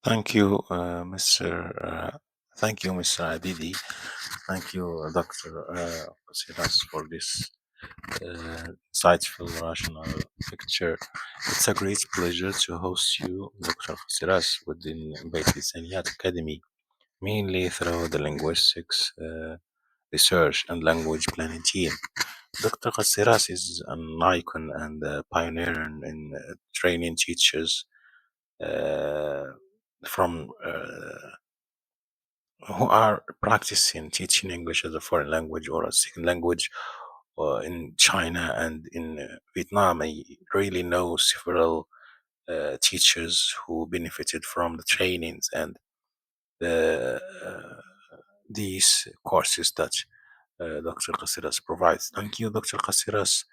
Thank you, thank you, Mr. Adidi. Thank you, Dr. Qasserras, for this insightful, rational lecture. It's a great pleasure to host you, Dr. Qasserras, within Bitlisaniyat Academy, mainly through the linguistics research and language planning team. Dr. Qasserras is an icon and a pioneer in training teachers uh, from who are practicing teaching English as a foreign language or a second language in China and in Vietnam. I really know several teachers who benefited from the trainings and the, these courses that Dr. Qasserras provides. Thank you, Dr. Qasserras,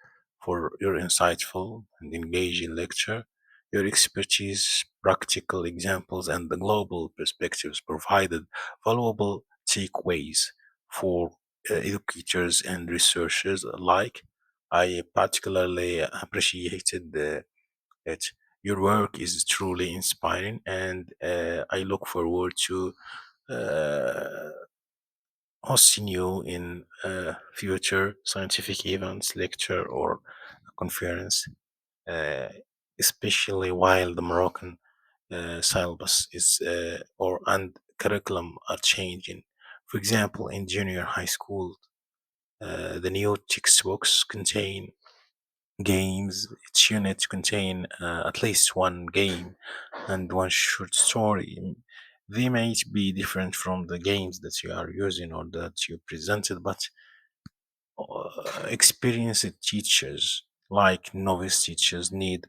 for your insightful and engaging lecture. Your expertise, practical examples, and the global perspectives provided valuable takeaways for educators and researchers alike. I particularly appreciated it. Your work is truly inspiring, and I look forward to uh, hosting you in future scientific events, lecture, or conference, uh, especially while the Moroccan syllabus is or and curriculum are changing. For example, in junior high school, the new textbooks contain games. Each unit contain at least one game and one short story. They might be different from the games that you are using or that you presented, but experienced teachers like novice teachers need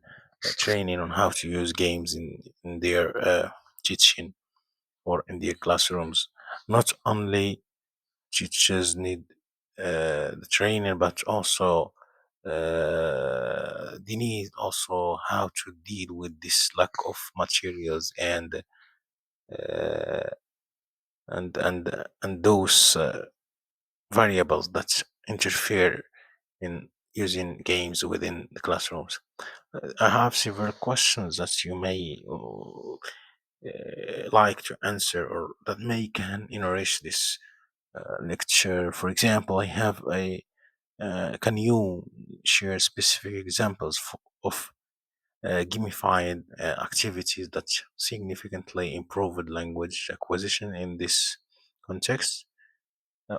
training on how to use games in their teaching or in their classrooms. Not only teachers need the training, but also they need also how to deal with this lack of materials uh, and those variables that interfere in using games within the classrooms. I have several questions that you may like to answer or that may can enrich this lecture. For example, I have a can you share specific examples of gamified activities that significantly improved language acquisition in this context,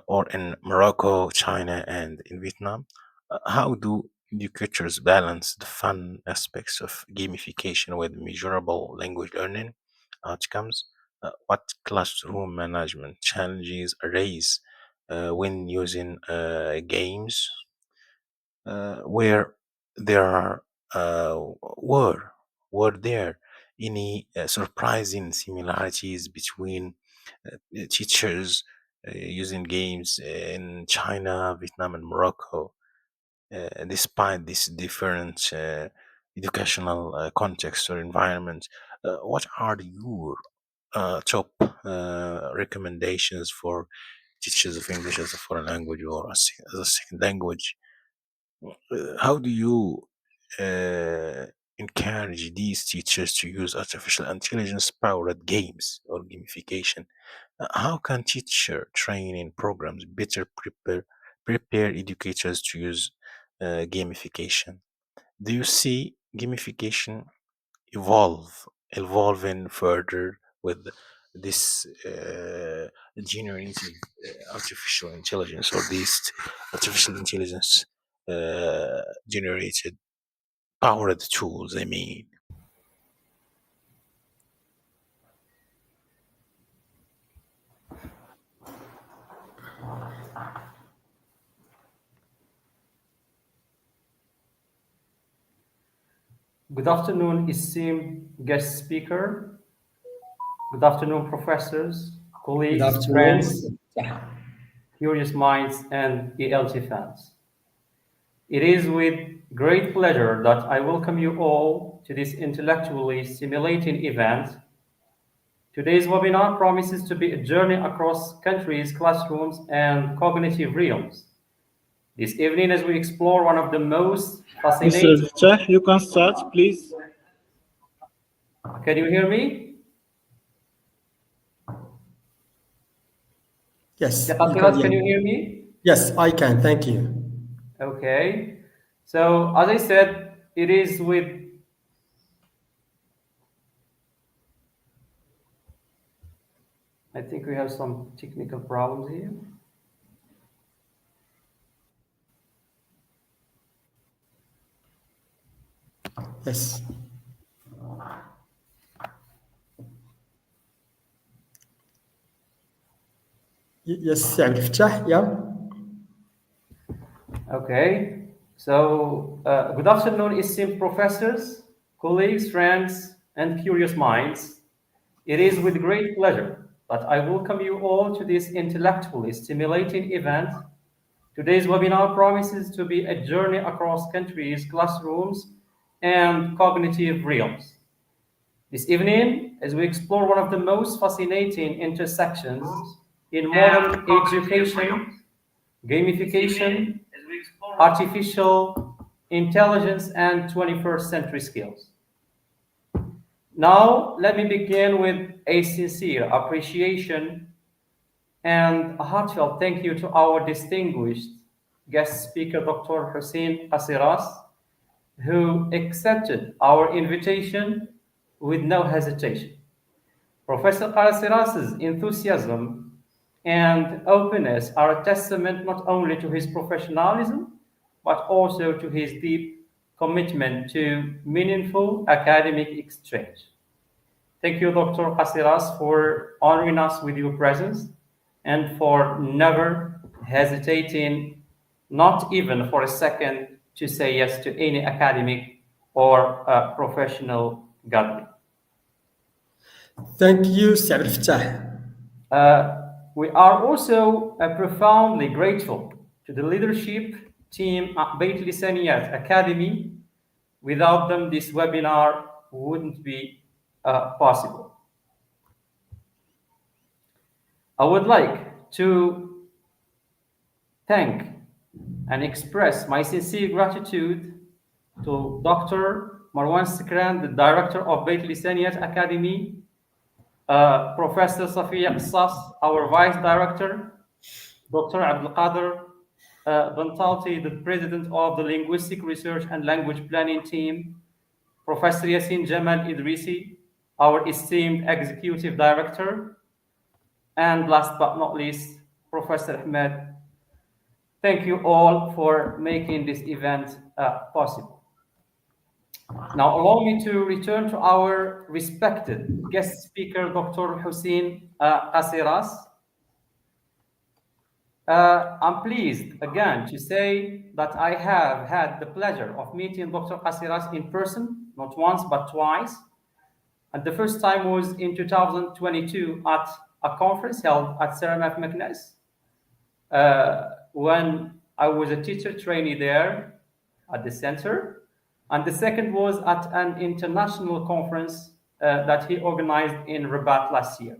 or in Morocco, China, and in Vietnam? How do educators balance the fun aspects of gamification with measurable language learning outcomes? What classroom management challenges arise when using games where there are were were there any surprising similarities between teachers using games in China, Vietnam, and Morocco, despite this different educational context or environment? What are your top recommendations for teachers of English as a foreign language or as a second language? How do you uh, encourage these teachers to use artificial intelligence powered games or gamification? How can teacher training programs better prepare educators to use gamification? Do you see gamification evolving further with this generative artificial intelligence, or these artificial intelligence generated powered tools, I mean? Good afternoon, esteemed guest speaker. Good afternoon, professors, Good colleagues, afternoon. friends, curious minds, and ELT fans. It is with great pleasure that I welcome you all to this intellectually stimulating event. Today's webinar promises to be a journey across countries, classrooms, and cognitive realms. This evening, as we explore one of the most Mr. fascinating... Chef, you can start, please. Can you hear me? Yes, you can Qasserras, hear can you me. hear me? Yes, I can. Thank you. Okay. So as I said, it is with I think we have some technical problems here. Yes. Yes, عبد الفتاح. Yeah. Okay. So good afternoon, esteemed professors, colleagues, friends, and curious minds. It is with great pleasure that I welcome you all to this intellectually stimulating event. Today's webinar promises to be a journey across countries, classrooms, and cognitive realms. This evening, as we explore one of the most fascinating intersections in modern education, gamification, artificial intelligence, and 21st century skills. Now, let me begin with a sincere appreciation and a heartfelt thank you to our distinguished guest speaker, Dr. Lhoussine Qasserras, who accepted our invitation with no hesitation. Professor Qasserras' enthusiasm and openness are a testament not only to his professionalism, but also to his deep commitment to meaningful academic exchange. Thank you, Dr. Qasserras, for honoring us with your presence and for never hesitating, not even for a second, to say yes to any academic or professional gathering. Thank you, Sir عبد الفتاح. We are also profoundly grateful to the leadership team at Bitlisaniyat Academy. Without them, this webinar wouldn't be possible. I would like to thank and express my sincere gratitude to Dr. Marwan Sikran, the director of Bitlisaniyat Academy, Professor Safiya Qasas, our vice director, Dr. Abdul Qadir Bantauti, the president of the Linguistic Research and Language Planning team, Professor Yassin Jamal Idrisi, our esteemed executive director, and last but not least, Professor Ahmed. Thank you all for making this event possible. Now, allow me to return to our respected guest speaker, Dr. Lhoussine Qasserras. I'm pleased again to say that I have had the pleasure of meeting Dr. Qasserras in person, not once but twice. And the first time was in 2022 at a conference held at Saramaf Meknes, when I was a teacher trainee there at the center. And the second was at an international conference that he organized in Rabat last year.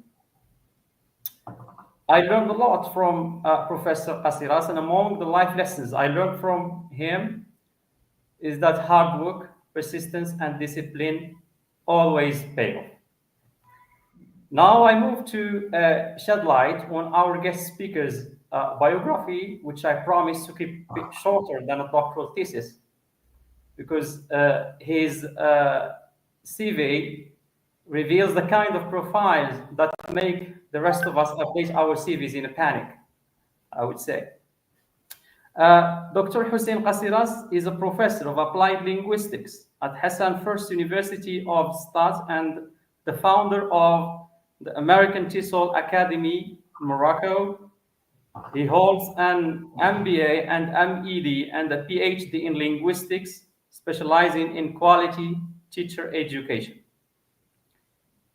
I learned a lot from Professor Qasserras, and among the life lessons I learned from him is that hard work, persistence, and discipline always pay off. Now I move to shed light on our guest speaker's biography, which I promise to keep a bit shorter than a doctoral thesis, because his CV reveals the kind of profiles that make the rest of us update our CVs in a panic, I would say. Dr. Lhoussine Qasserras is a professor of applied linguistics at Hassan First University of Settat and the founder of the American TESOL Academy in Morocco. He holds an MBA and MED and a PhD in linguistics, specializing in quality teacher education.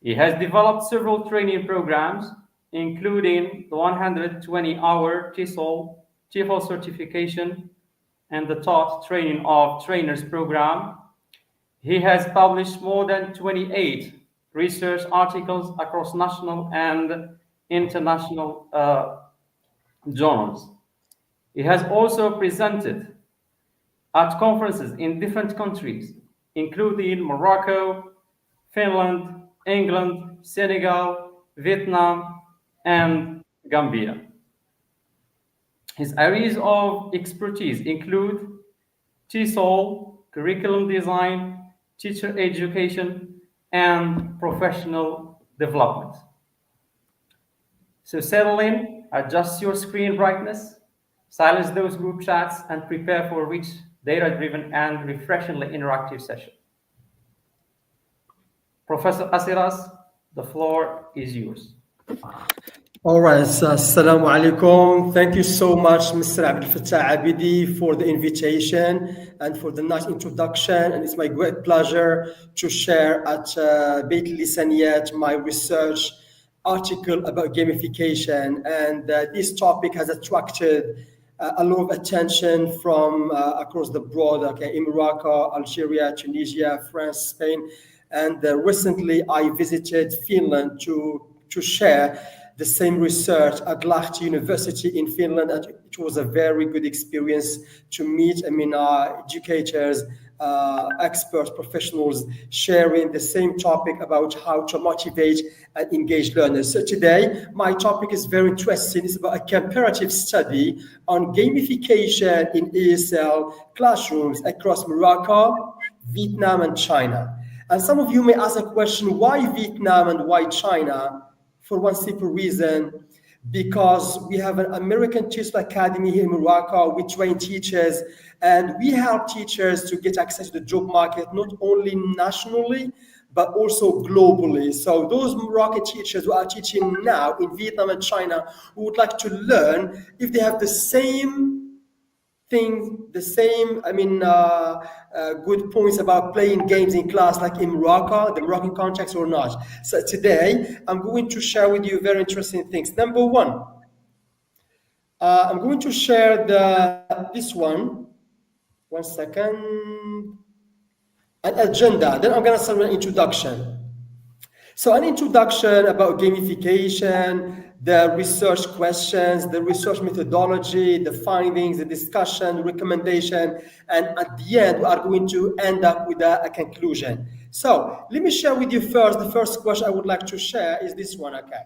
He has developed several training programs, including the 120-hour TESOL certification and the taught training of trainers program. He has published more than 28 research articles across national and international journals. He has also presented at conferences in different countries, including Morocco, Finland, England, Senegal, Vietnam, and Gambia. His areas of expertise include TESOL, curriculum design, teacher education, and professional development. So settle in, adjust your screen brightness, silence those group chats, and prepare for a rich, data-driven, and refreshingly interactive session. Professor Qasserras, the floor is yours. All right, assalamu alaikum. Thank you so much, Mr. Abdel Fattah Abidi, for the invitation and for the nice introduction. And it's my great pleasure to share at Bitlisaniyat my research article about gamification. And this topic has attracted a lot of attention from across the board, okay, in Morocco, Algeria, Tunisia, France, Spain. And recently I visited Finland to share the same research at Lahti University in Finland, and it was a very good experience to meet, educators, experts, professionals sharing the same topic about how to motivate and engage learners. So today, my topic is very interesting. It's about a comparative study on gamification in ESL classrooms across Morocco, Vietnam, and China. And some of you may ask a question, why Vietnam and why China? For one simple reason, because we have an American TESOL Academy here in Morocco. We train teachers and we help teachers to get access to the job market, not only nationally, but also globally. So those Moroccan teachers who are teaching now in Vietnam and China, who would like to learn if they have the same thing, the same, good points about playing games in class like in Morocco, the Moroccan context or not. So today, I'm going to share with you very interesting things. Number one, I'm going to share this one. One second. An agenda. Then I'm going to start with an introduction. So an introduction about gamification, the research questions, the research methodology, the findings, the discussion, recommendation, and at the end, we are going to end up with a conclusion. So let me share with you first, the first question I would like to share is this one, okay?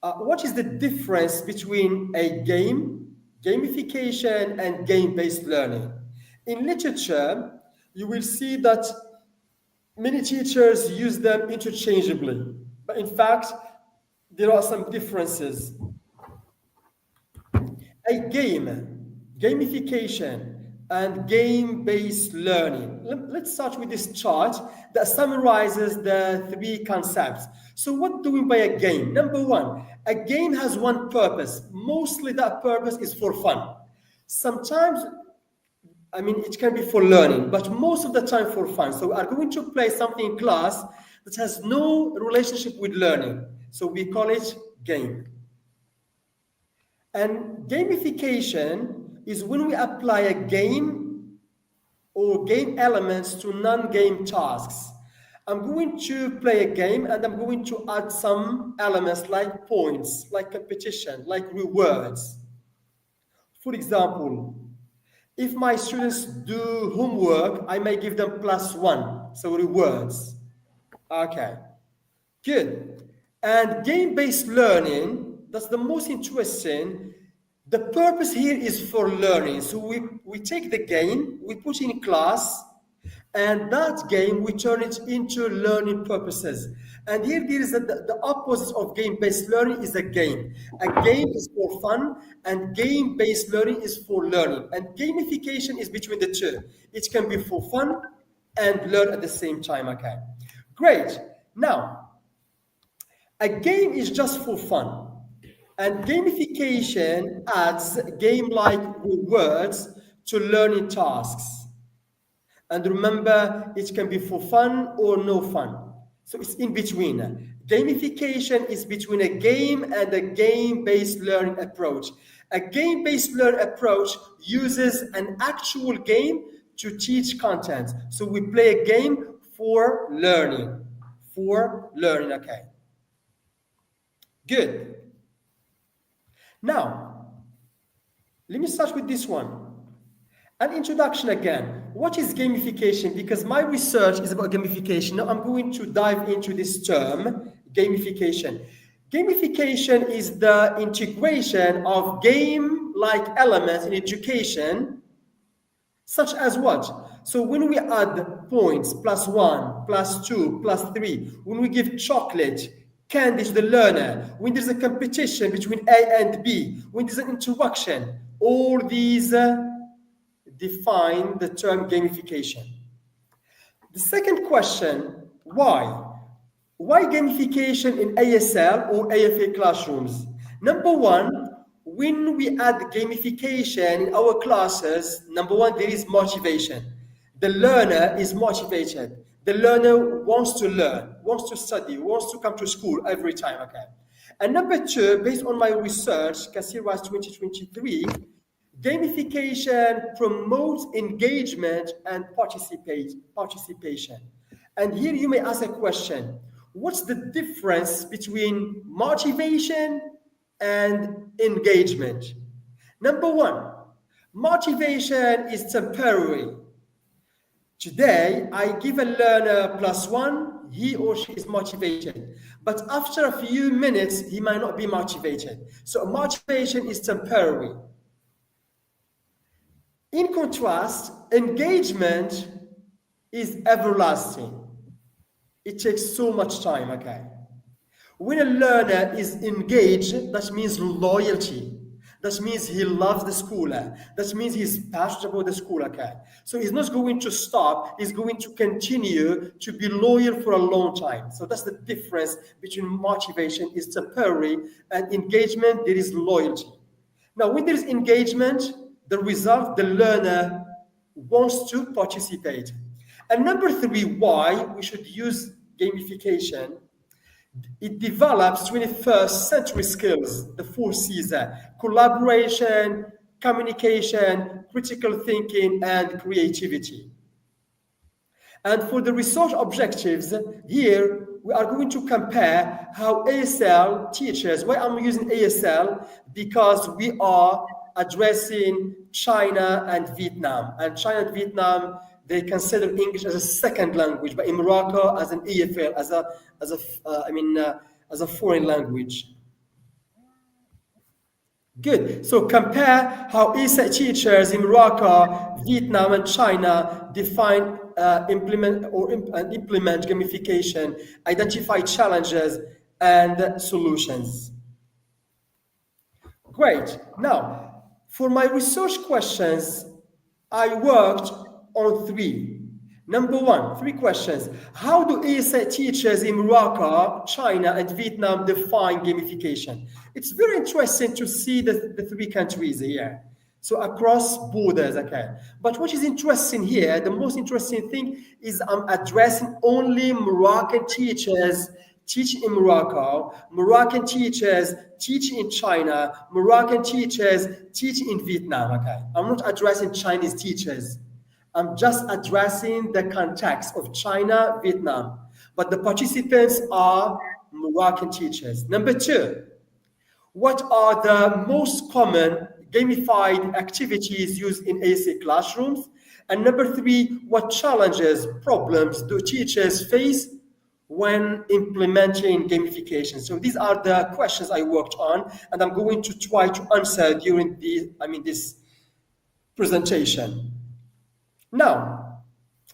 What is the difference between a gamification, and game-based learning? In literature, you will see that many teachers use them interchangeably, but in fact, there are some differences. A gamification, and game-based learning. Let's start with this chart that summarizes the three concepts. So what do we mean by a game? Number one, a game has one purpose. Mostly that purpose is for fun. Sometimes it can be for learning, but most of the time for fun. So we are going to play something in class that has no relationship with learning. So we call it game. And gamification is when we apply a game or game elements to non-game tasks. I'm going to play a game and I'm going to add some elements like points, like competition, like rewards. For example, if my students do homework, I may give them +1, so rewards. Okay, good. And game-based learning, that's the most interesting. The purpose here is for learning. So we take the game, we put in class, and that game, we turn it into learning purposes. And here there is the opposite of game-based learning is a game. A game is for fun, and game-based learning is for learning. And gamification is between the two. It can be for fun and learn at the same time, okay? Great. Now, a game is just for fun. And gamification adds game-like rewards to learning tasks. And remember, it can be for fun or no fun. So it's in between. Gamification is between a game and a game-based learning approach. A game-based learning approach uses an actual game to teach content. So we play a game for learning. Okay. Good. Now, let me start with this one. An introduction again. What is gamification? Because my research is about gamification. Now I'm going to dive into this term, gamification. Gamification is the integration of game game-like elements in education, such as what? So when we add points, +1, +2, +3, when we give chocolate, candy to the learner, when there's a competition between A and B, when there's an interaction, all these define the term gamification. The second question, why? Why gamification in ESL or EFL classrooms? Number one, when we add gamification in our classes, number one, there is motivation. The learner is motivated. The learner wants to learn, wants to study, wants to come to school every time, okay? And number two, based on my research, Qasserras 2023, gamification promotes engagement and participation. And here you may ask a question, what's the difference between motivation and engagement? Number one, motivation is temporary. Today, I give a learner +1, he or she is motivated. But after a few minutes, he might not be motivated. So motivation is temporary. In contrast, engagement is everlasting. It takes so much time, okay? When a learner is engaged, that means loyalty. That means he loves the school. That means he's passionate about the school, okay? So he's not going to stop. He's going to continue to be loyal for a long time. So that's the difference between motivation is temporary and engagement, there is loyalty. Now, when there is engagement, the result, the learner wants to participate. And number three, why we should use gamification. It develops 21st century skills, the 4 C's, collaboration, communication, critical thinking, and creativity. And for the research objectives, here we are going to compare how ESL teachers, why I'm using ESL, because we are addressing China and Vietnam. And China and Vietnam, they consider English as a second language, but in Morocco as an EFL, as a foreign language. Good. So compare how ESL teachers in Morocco, Vietnam, and China define, implement gamification, identify challenges and solutions. Great. Now, for my research questions, I worked on 3. Number 1, 3 questions. How do ESL teachers in Morocco, China, and Vietnam define gamification? It's very interesting to see the 3 countries here. So across borders, okay. But what is interesting here, the most interesting thing is I'm addressing only Moroccan teachers teaching in Morocco, Moroccan teachers teaching in China, Moroccan teachers teaching in Vietnam, okay. I'm not addressing Chinese teachers. I'm just addressing the context of China, Vietnam. But the participants are Moroccan teachers. Number 2, what are the most common gamified activities used in ESL classrooms? And number 3, what challenges, problems do teachers face when implementing gamification? So these are the questions I worked on, and I'm going to try to answer during this presentation. Now,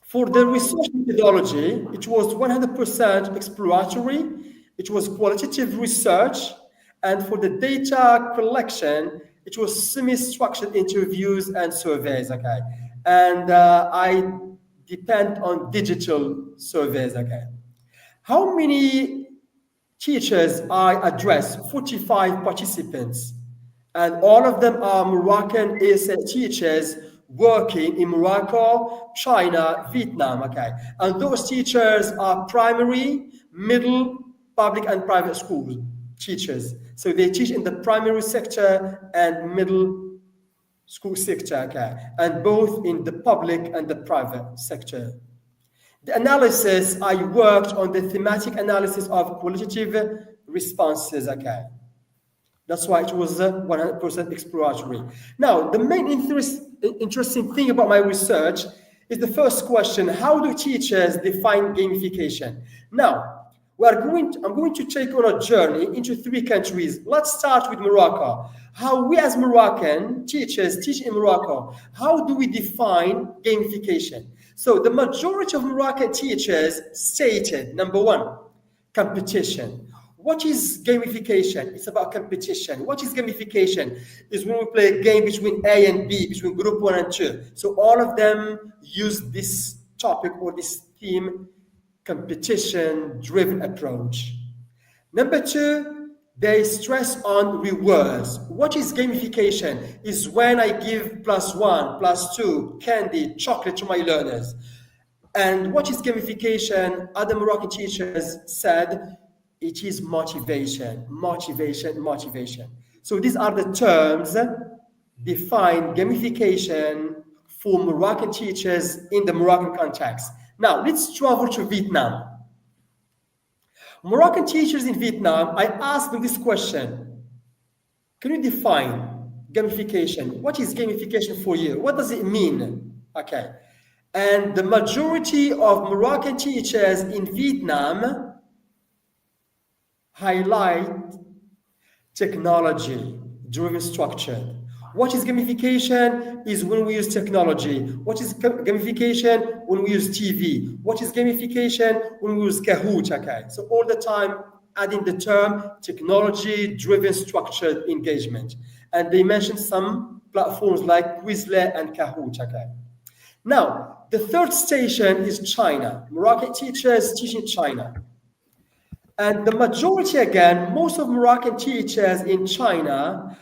for the research methodology, it was 100% exploratory, it was qualitative research, and for the data collection, it was semi-structured interviews and surveys, okay? And I depend on digital surveys, okay? How many teachers I addressed? 45 participants, and all of them are Moroccan ESL teachers working in Morocco, China, Vietnam, okay? And those teachers are primary, middle, public, and private school teachers. So they teach in the primary sector and middle school sector, okay? And both in the public and the private sector. The analysis, I worked on the thematic analysis of qualitative responses, okay? That's why it was 100% exploratory. Now, the main interesting thing about my research is the first question: how do teachers define gamification? Now, I'm going to take on a journey into 3 countries. Let's start with Morocco. How we as Moroccan teachers teach in Morocco. How do we define gamification? So the majority of Moroccan teachers stated, number 1, competition. What is gamification? It's about competition. What is gamification? Is when we play a game between A and B, between group 1 and 2. So all of them use this topic or this theme, competition-driven approach. Number 2, they stress on rewards. What is gamification? Is when I give +1, +2, candy, chocolate to my learners. And what is gamification? Other Moroccan teachers said it is motivation, motivation, motivation. So these are the terms define gamification for Moroccan teachers in the Moroccan context. Now, let's travel to Vietnam. Moroccan teachers in Vietnam, I asked them this question. Can you define gamification? What is gamification for you? What does it mean? Okay. And the majority of Moroccan teachers in Vietnam highlight technology-driven structure. What is gamification? Is when we use technology. What is gamification? When we use TV. What is gamification? When we use Kahoot. Okay, so all the time adding the term technology-driven structured engagement. And they mentioned some platforms like Quizlet and Kahoot. Okay. Now, the third station is China. Moroccan teachers teaching China. And the majority, again, most of Moroccan teachers in China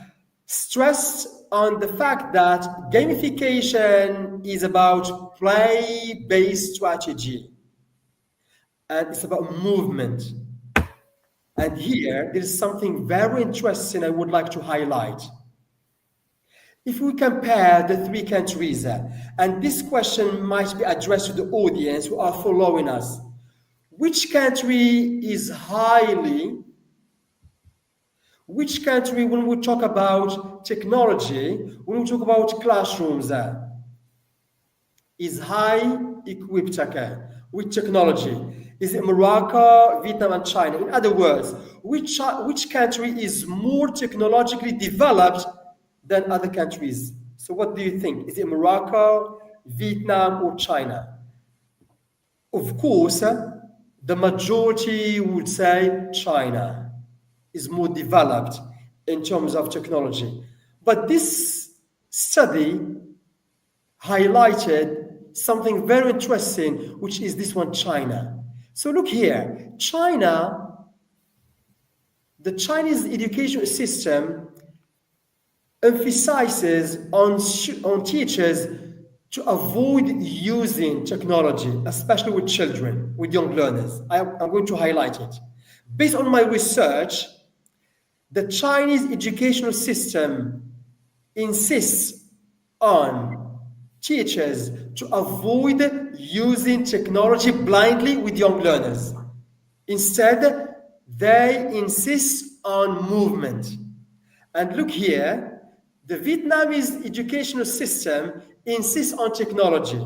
stressed on the fact that gamification is about play-based strategy. And it's about movement. And here, there is something very interesting I would like to highlight. If we compare the 3 countries, and this question might be addressed to the audience who are following us, which country, when we talk about technology, when we talk about classrooms, is high equipped with technology? Is it Morocco, Vietnam, and China? In other words, which country is more technologically developed than other countries? So what do you think? Is it Morocco, Vietnam, or China? Of course, the majority would say China is more developed in terms of technology. But this study highlighted something very interesting, which is this one, China. So look here, China, the Chinese education system emphasizes on teachers to avoid using technology, especially with children, with young learners. I'm going to highlight it. Based on my research, the Chinese educational system insists on teachers to avoid using technology blindly with young learners. Instead, they insist on movement. And look here, the Vietnamese educational system insists on technology.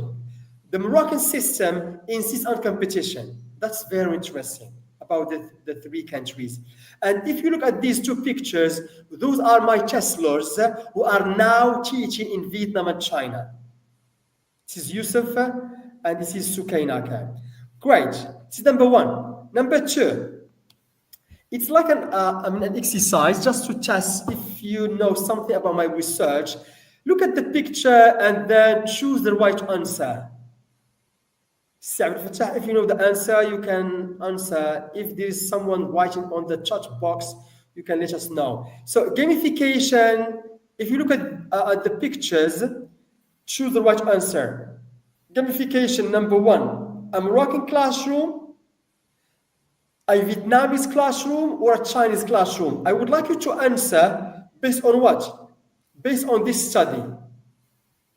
The Moroccan system insists on competition. That's very interesting about the 3 countries. And if you look at these 2 pictures, those are my TESOLers who are now teaching in Vietnam and China. This is Yusuf and this is Sukainaka. Great. This is number 1. Number 2. It's like an exercise just to test if you know something about my research. Look at the picture and then choose the right answer. If you know the answer, you can answer. If there is someone writing on the chat box, you can let us know. So gamification, if you look at the pictures, choose the right answer. Gamification, number 1, a Moroccan classroom, a Vietnamese classroom, or a Chinese classroom? I would like you to answer based on what? Based on this study.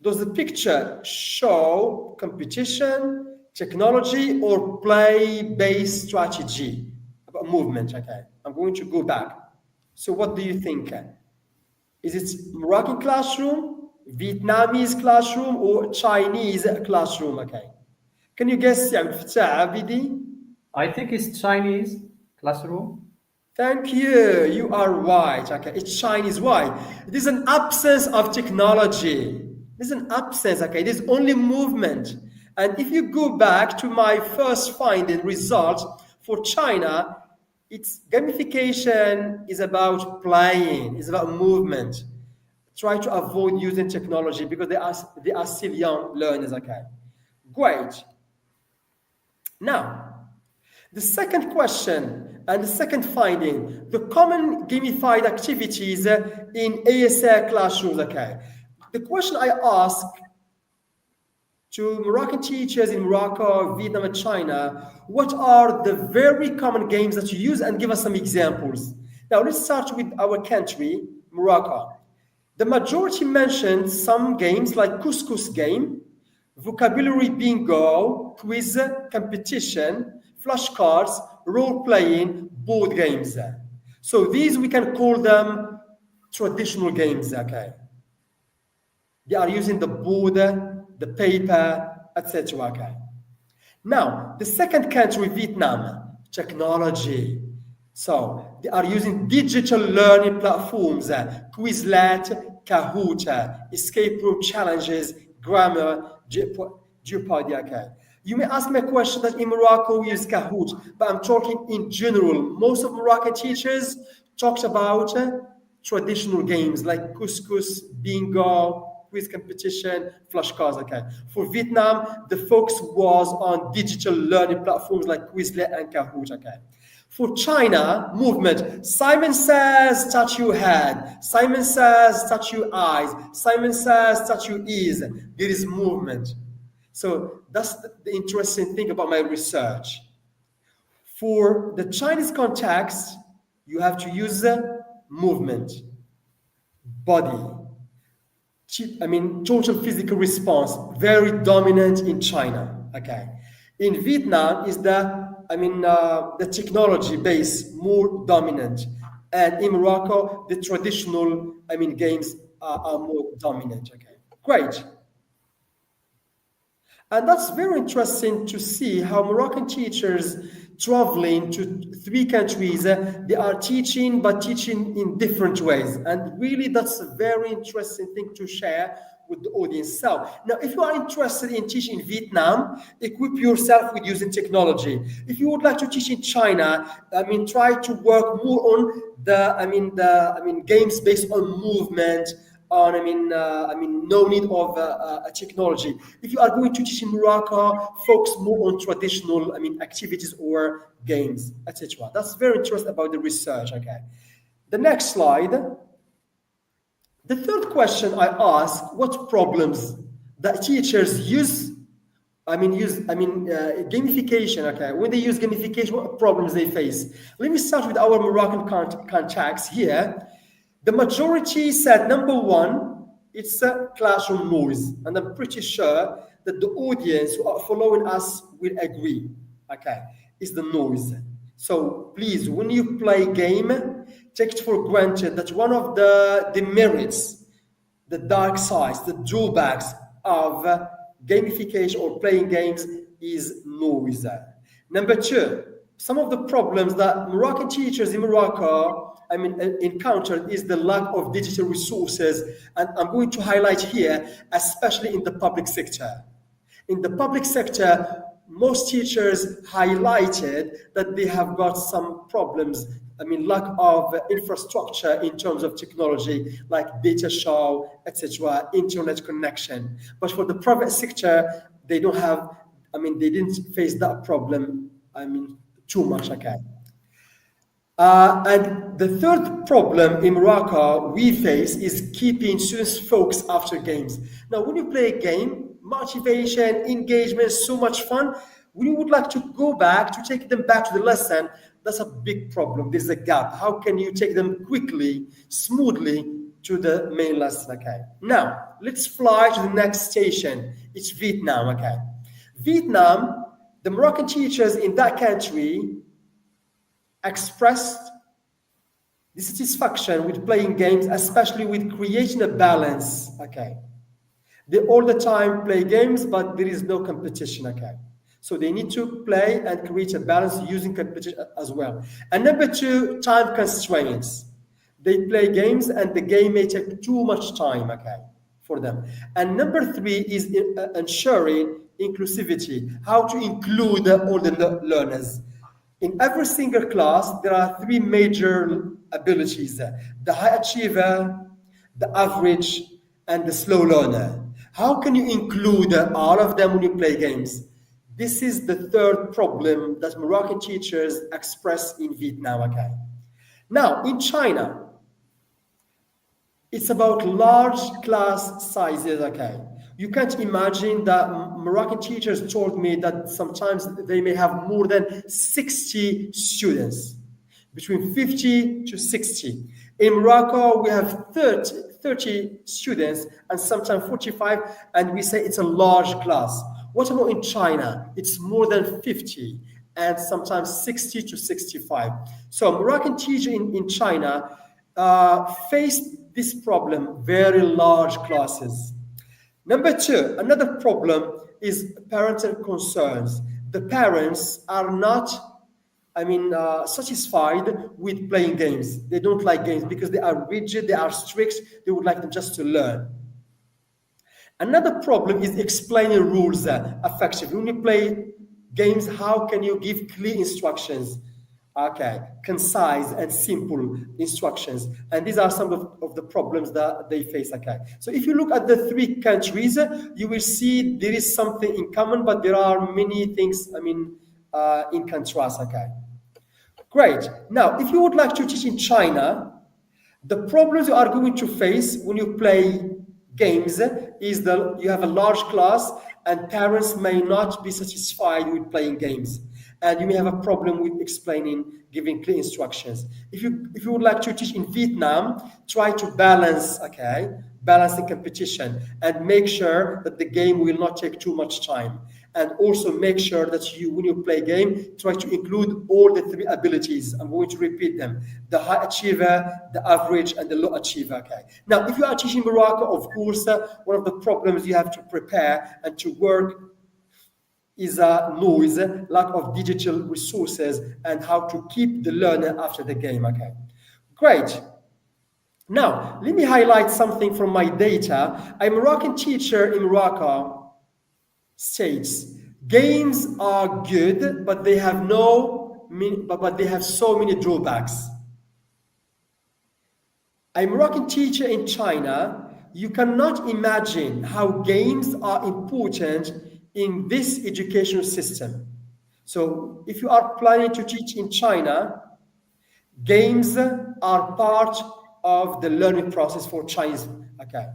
Does the picture show competition, technology, or play-based strategy about movement? Okay, I'm going to go back. So what do you think? Is it Moroccan classroom, Vietnamese classroom, or Chinese classroom? Okay. Can you guess, Abidi? I think it's Chinese classroom. Thank you. You are right. Okay, it's Chinese. Why? It is an absence of technology. It is an absence. Okay, it is only movement. And if you go back to my first finding result for China, its gamification is about playing. It's about movement. Try to avoid using technology because they are still young learners. Okay, great. Now, the second question and the second finding, the common gamified activities in ASL classrooms. Okay. The question I ask to Moroccan teachers in Morocco, Vietnam, and China, what are the very common games that you use, and give us some examples. Now, let's start with our country, Morocco. The majority mentioned some games like couscous game, vocabulary bingo, quiz competition, flashcards, role playing, board games. So these we can call them traditional games. Okay, they are using the board, the paper, etc. Okay. Now, the second country, Vietnam, technology. So they are using digital learning platforms, Quizlet, Kahoot, escape room challenges, grammar, Jeopardy. Okay. You may ask me a question that in Morocco we use Kahoot, but I'm talking in general. Most of Moroccan teachers talked about traditional games like couscous, bingo, quiz competition, flashcards. Okay. For Vietnam, the focus was on digital learning platforms like Quizlet and Kahoot. Okay. For China, movement. Simon says, touch your head. Simon says, touch your eyes. Simon says, touch your ears. There is movement. So that's the interesting thing about my research. For the Chinese context, you have to use movement, body, total physical response, very dominant in China. Okay. In Vietnam is the technology base more dominant, and in Morocco the traditional games are more dominant. Okay, great. And that's very interesting to see how Moroccan teachers traveling to three countries, they are teaching, but teaching in different ways. And really, that's a very interesting thing to share with the audience. So now, if you are interested in teaching in Vietnam, equip yourself with using technology. If you would like to teach in China, try to work more on the games based on movement, on no need of a technology. If you are going to teach in Morocco, focus more on traditional activities or games, etc. That's very interesting about the research. Okay, the next slide. The third question I ask: what problems that teachers use? Gamification. Okay, when they use gamification, what problems they face? Let me start with our Moroccan contacts here. The majority said number one, it's a classroom noise. And I'm pretty sure that the audience who are following us will agree. Okay, it's the noise. So please, when you play game, take it for granted that one of the demerits, the dark sides, the drawbacks of gamification or playing games is noise. Number two, some of the problems that Moroccan teachers in Morocco encountered is the lack of digital resources, and I'm going to highlight here, especially in the public sector. In the public sector, most teachers highlighted that they have got some problems. Lack of infrastructure in terms of technology, like data show, etc., internet connection. But for the private sector, they don't have, they didn't face that problem, too much. Okay. And the third problem in Morocco we face is keeping students focused after games. Now, when you play a game, motivation, engagement, so much fun, when you would like to go back, to take them back to the lesson, that's a big problem. There's a gap. How can you take them quickly, smoothly to the main lesson? Okay. Now, let's fly to the next station. It's Vietnam. Okay. Vietnam, the Moroccan teachers in that country expressed dissatisfaction with playing games, especially with creating a balance. Okay, they all the time play games, but there is no competition. Okay, So they need to play and create a balance using competition as well. And number two, time constraints. They play games and the game may take too much time, okay, for them. And number three is ensuring inclusivity, how to include all the learners. In every single class, there are three major abilities: the high achiever, the average, and the slow learner. How can you include all of them when you play games? This is the third problem that Moroccan teachers express in Vietnam. Okay. Now, in China, it's about large class sizes. Okay. You can't imagine that Moroccan teachers told me that sometimes they may have more than 60 students, between 50 to 60. In Morocco, we have 30 students and sometimes 45, and we say it's a large class. What about in China? It's more than 50 and sometimes 60 to 65. So Moroccan teachers in China faced this problem, very large classes. Number two, another problem is parental concerns. The parents are not, satisfied with playing games. They don't like games because they are rigid, they are strict, they would like them just to learn. Another problem is explaining rules effectively. When you play games, how can you give clear instructions? Okay, concise and simple instructions. And these are some of the problems that they face. Okay, so if you look at the three countries, you will see there is something in common, but there are many things, in contrast. Okay, great. Now, if you would like to teach in China, the problems you are going to face when you play games is that you have a large class and parents may not be satisfied with playing games, and you may have a problem with explaining, giving clear instructions. If you would like to teach in Vietnam, try to balance the competition and make sure that the game will not take too much time. And also make sure that when you play game, try to include all the three abilities. I'm going to repeat them: the high achiever, the average, and the low achiever. Okay. Now, if you are teaching Morocco, of course, one of the problems you have to prepare and to work is noise, lack of digital resources, and how to keep the learner after the game. Okay, great. Now, let me highlight something from my data. A Moroccan teacher in Morocco states games are good, but they have so many drawbacks. A Moroccan teacher in China, you cannot imagine how games are important in this educational system. So if you are planning to teach in China, games are part of the learning process for Chinese. Okay.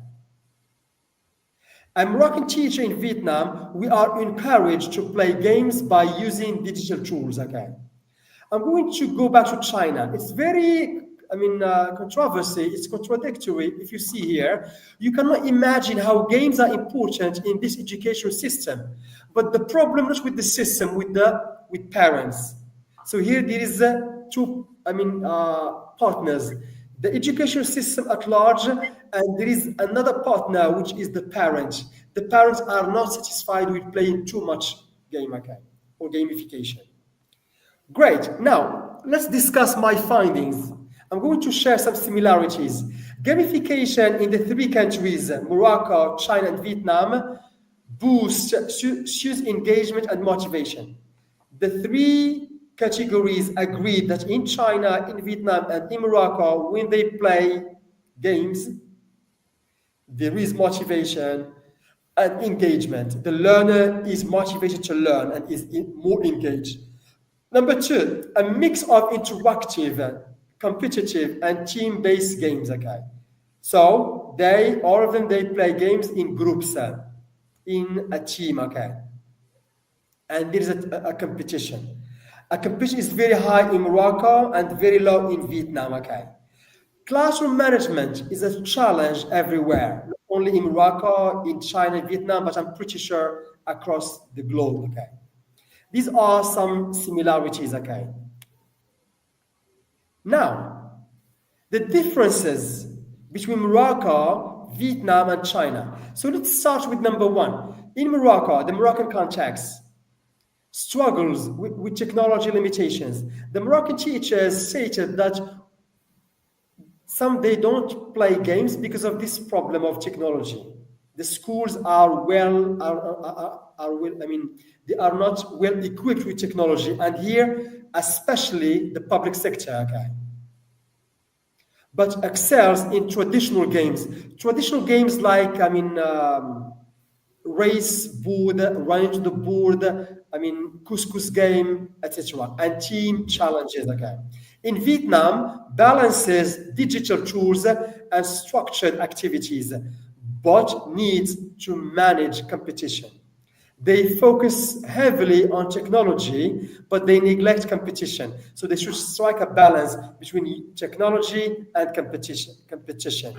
A Moroccan teacher in Vietnam, we are encouraged to play games by using digital tools. Okay. I'm going to go back to China. It's very controversy, it's contradictory. If you see here, you cannot imagine how games are important in this educational system. But the problem is with the system, with parents. So here there is two partners: the educational system at large, and there is another partner, which is the parent. The parents are not satisfied with playing too much game, or gamification. Great. Now let's discuss my findings. I'm going to share some similarities. Gamification in the three countries, Morocco, China, and Vietnam, boosts student engagement and motivation. The three categories agreed that in China, in Vietnam, and in Morocco, when they play games, there is motivation and engagement. The learner is motivated to learn and is more engaged. Number two, a mix of interactive, competitive, and team-based games. Okay, so all of them play games in groups, in a team. Okay, and there is a competition. A competition is very high in Morocco and very low in Vietnam. Okay, classroom management is a challenge everywhere, not only in Morocco, in China, Vietnam, but I'm pretty sure across the globe. Okay, these are some similarities. Okay. Now, the differences between Morocco, Vietnam, and China. So let's start with number one. In Morocco, the Moroccan context, struggles with technology limitations. The Moroccan teachers stated that they don't play games because of this problem of technology. The schools are well, I mean, they are not well equipped with technology, and here, especially the public sector, okay, but excels in traditional games. Traditional games like, race board, running to the board, couscous game, etc., and team challenges. Okay. In Vietnam, balances digital tools and structured activities, but needs to manage competition. They focus heavily on technology, but they neglect competition. So they should strike a balance between technology and competition.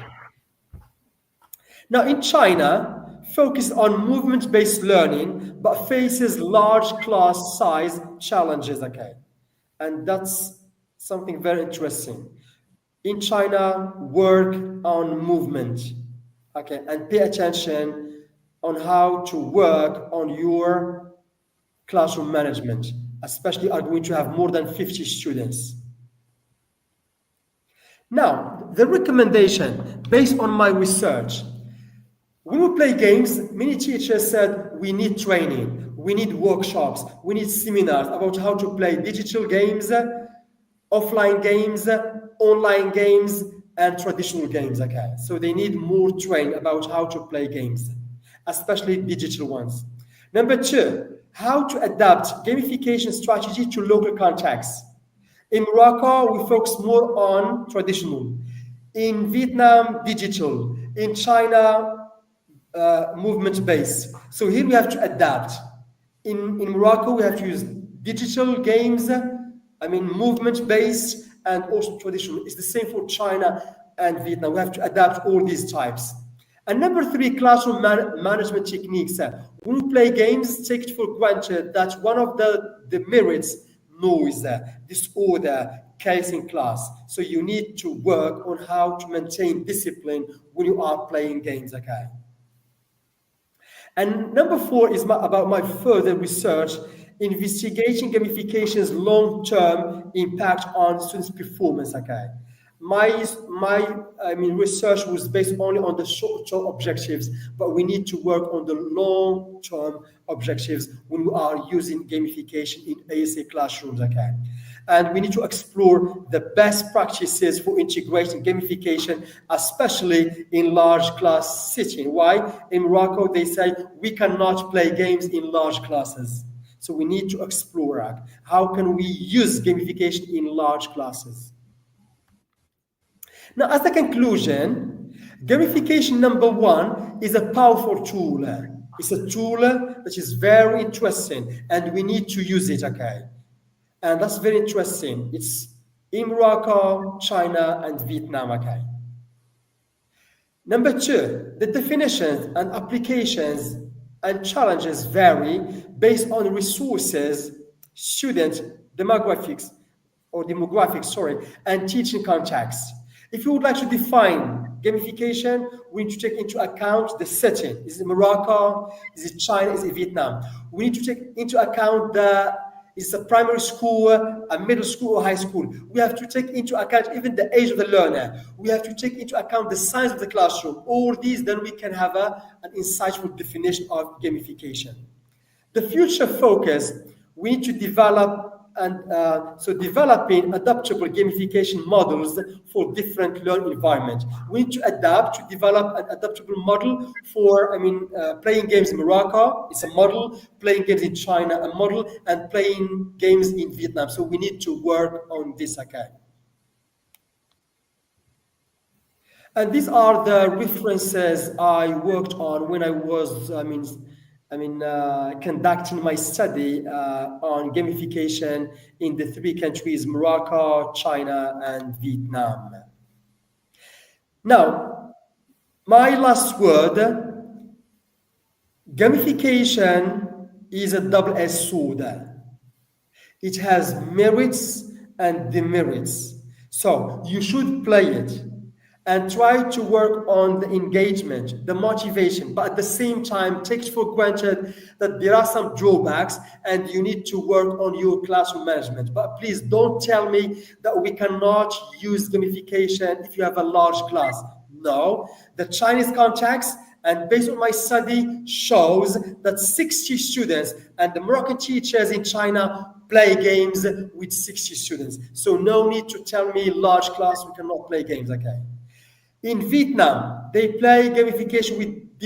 Now, in China, focus on movement-based learning, but faces large class size challenges, okay? And that's something very interesting. In China, work on movement, okay? And pay attention on how to work on your classroom management, especially are going to have more than 50 students. Now, the recommendation based on my research, when we play games, many teachers said we need training, we need workshops, we need seminars about how to play digital games, offline games, online games, and traditional games. Okay, so they need more training about how to play games, especially digital ones. Number two, how to adapt gamification strategy to local contexts. In Morocco, we focus more on traditional. In Vietnam, digital. In China, movement-based. So here we have to adapt. In Morocco, we have to use digital games, movement-based, and also traditional. It's the same for China and Vietnam. We have to adapt all these types. And number three, classroom management techniques. When we play games, take it for granted that one of the merits noise, disorder, chaos in class. So you need to work on how to maintain discipline when you are playing games, okay? And number four is about my further research, investigating gamification's long-term impact on students' performance, okay? My research was based only on the short-term objectives, but we need to work on the long-term objectives when we are using gamification in ASA classrooms, okay? And we need to explore the best practices for integrating gamification, especially in large class setting. Why? In Morocco, they say we cannot play games in large classes. So we need to explore how can we use gamification in large classes. Now, as a conclusion, gamification number one is a powerful tool. It's a tool that is very interesting, and we need to use it, okay? And that's very interesting. It's in Morocco, China, and Vietnam, okay? Number two, the definitions and applications and challenges vary based on resources, student demographics, and teaching contexts. If you would like to define gamification, we need to take into account the setting. Is it Morocco? Is it China? Is it Vietnam? We need to take into account is a primary school, a middle school, or high school. We have to take into account even the age of the learner. We have to take into account the size of the classroom. All these, then we can have an insightful definition of gamification. The future focus, we need to develop developing adaptable gamification models for different learning environments. We need to adapt to develop an adaptable model for, playing games in Morocco, it's a model, playing games in China, a model, and playing games in Vietnam. So we need to work on this, okay? And these are the references I worked on when I was, conducting my study on gamification in the three countries, Morocco, China, and Vietnam. Now, my last word, gamification is a double-edged sword. It has merits and demerits. So you should play it. and try to work on the engagement, the motivation, but at the same time take for granted that there are some drawbacks and you need to work on your classroom management. But please don't tell me that we cannot use gamification if you have a large class. No, the Chinese context and based on my study shows that 60 students and the Moroccan teachers in China play games with 60 students. So no need to tell me large class we cannot play games, okay? In Vietnam, they play gamification with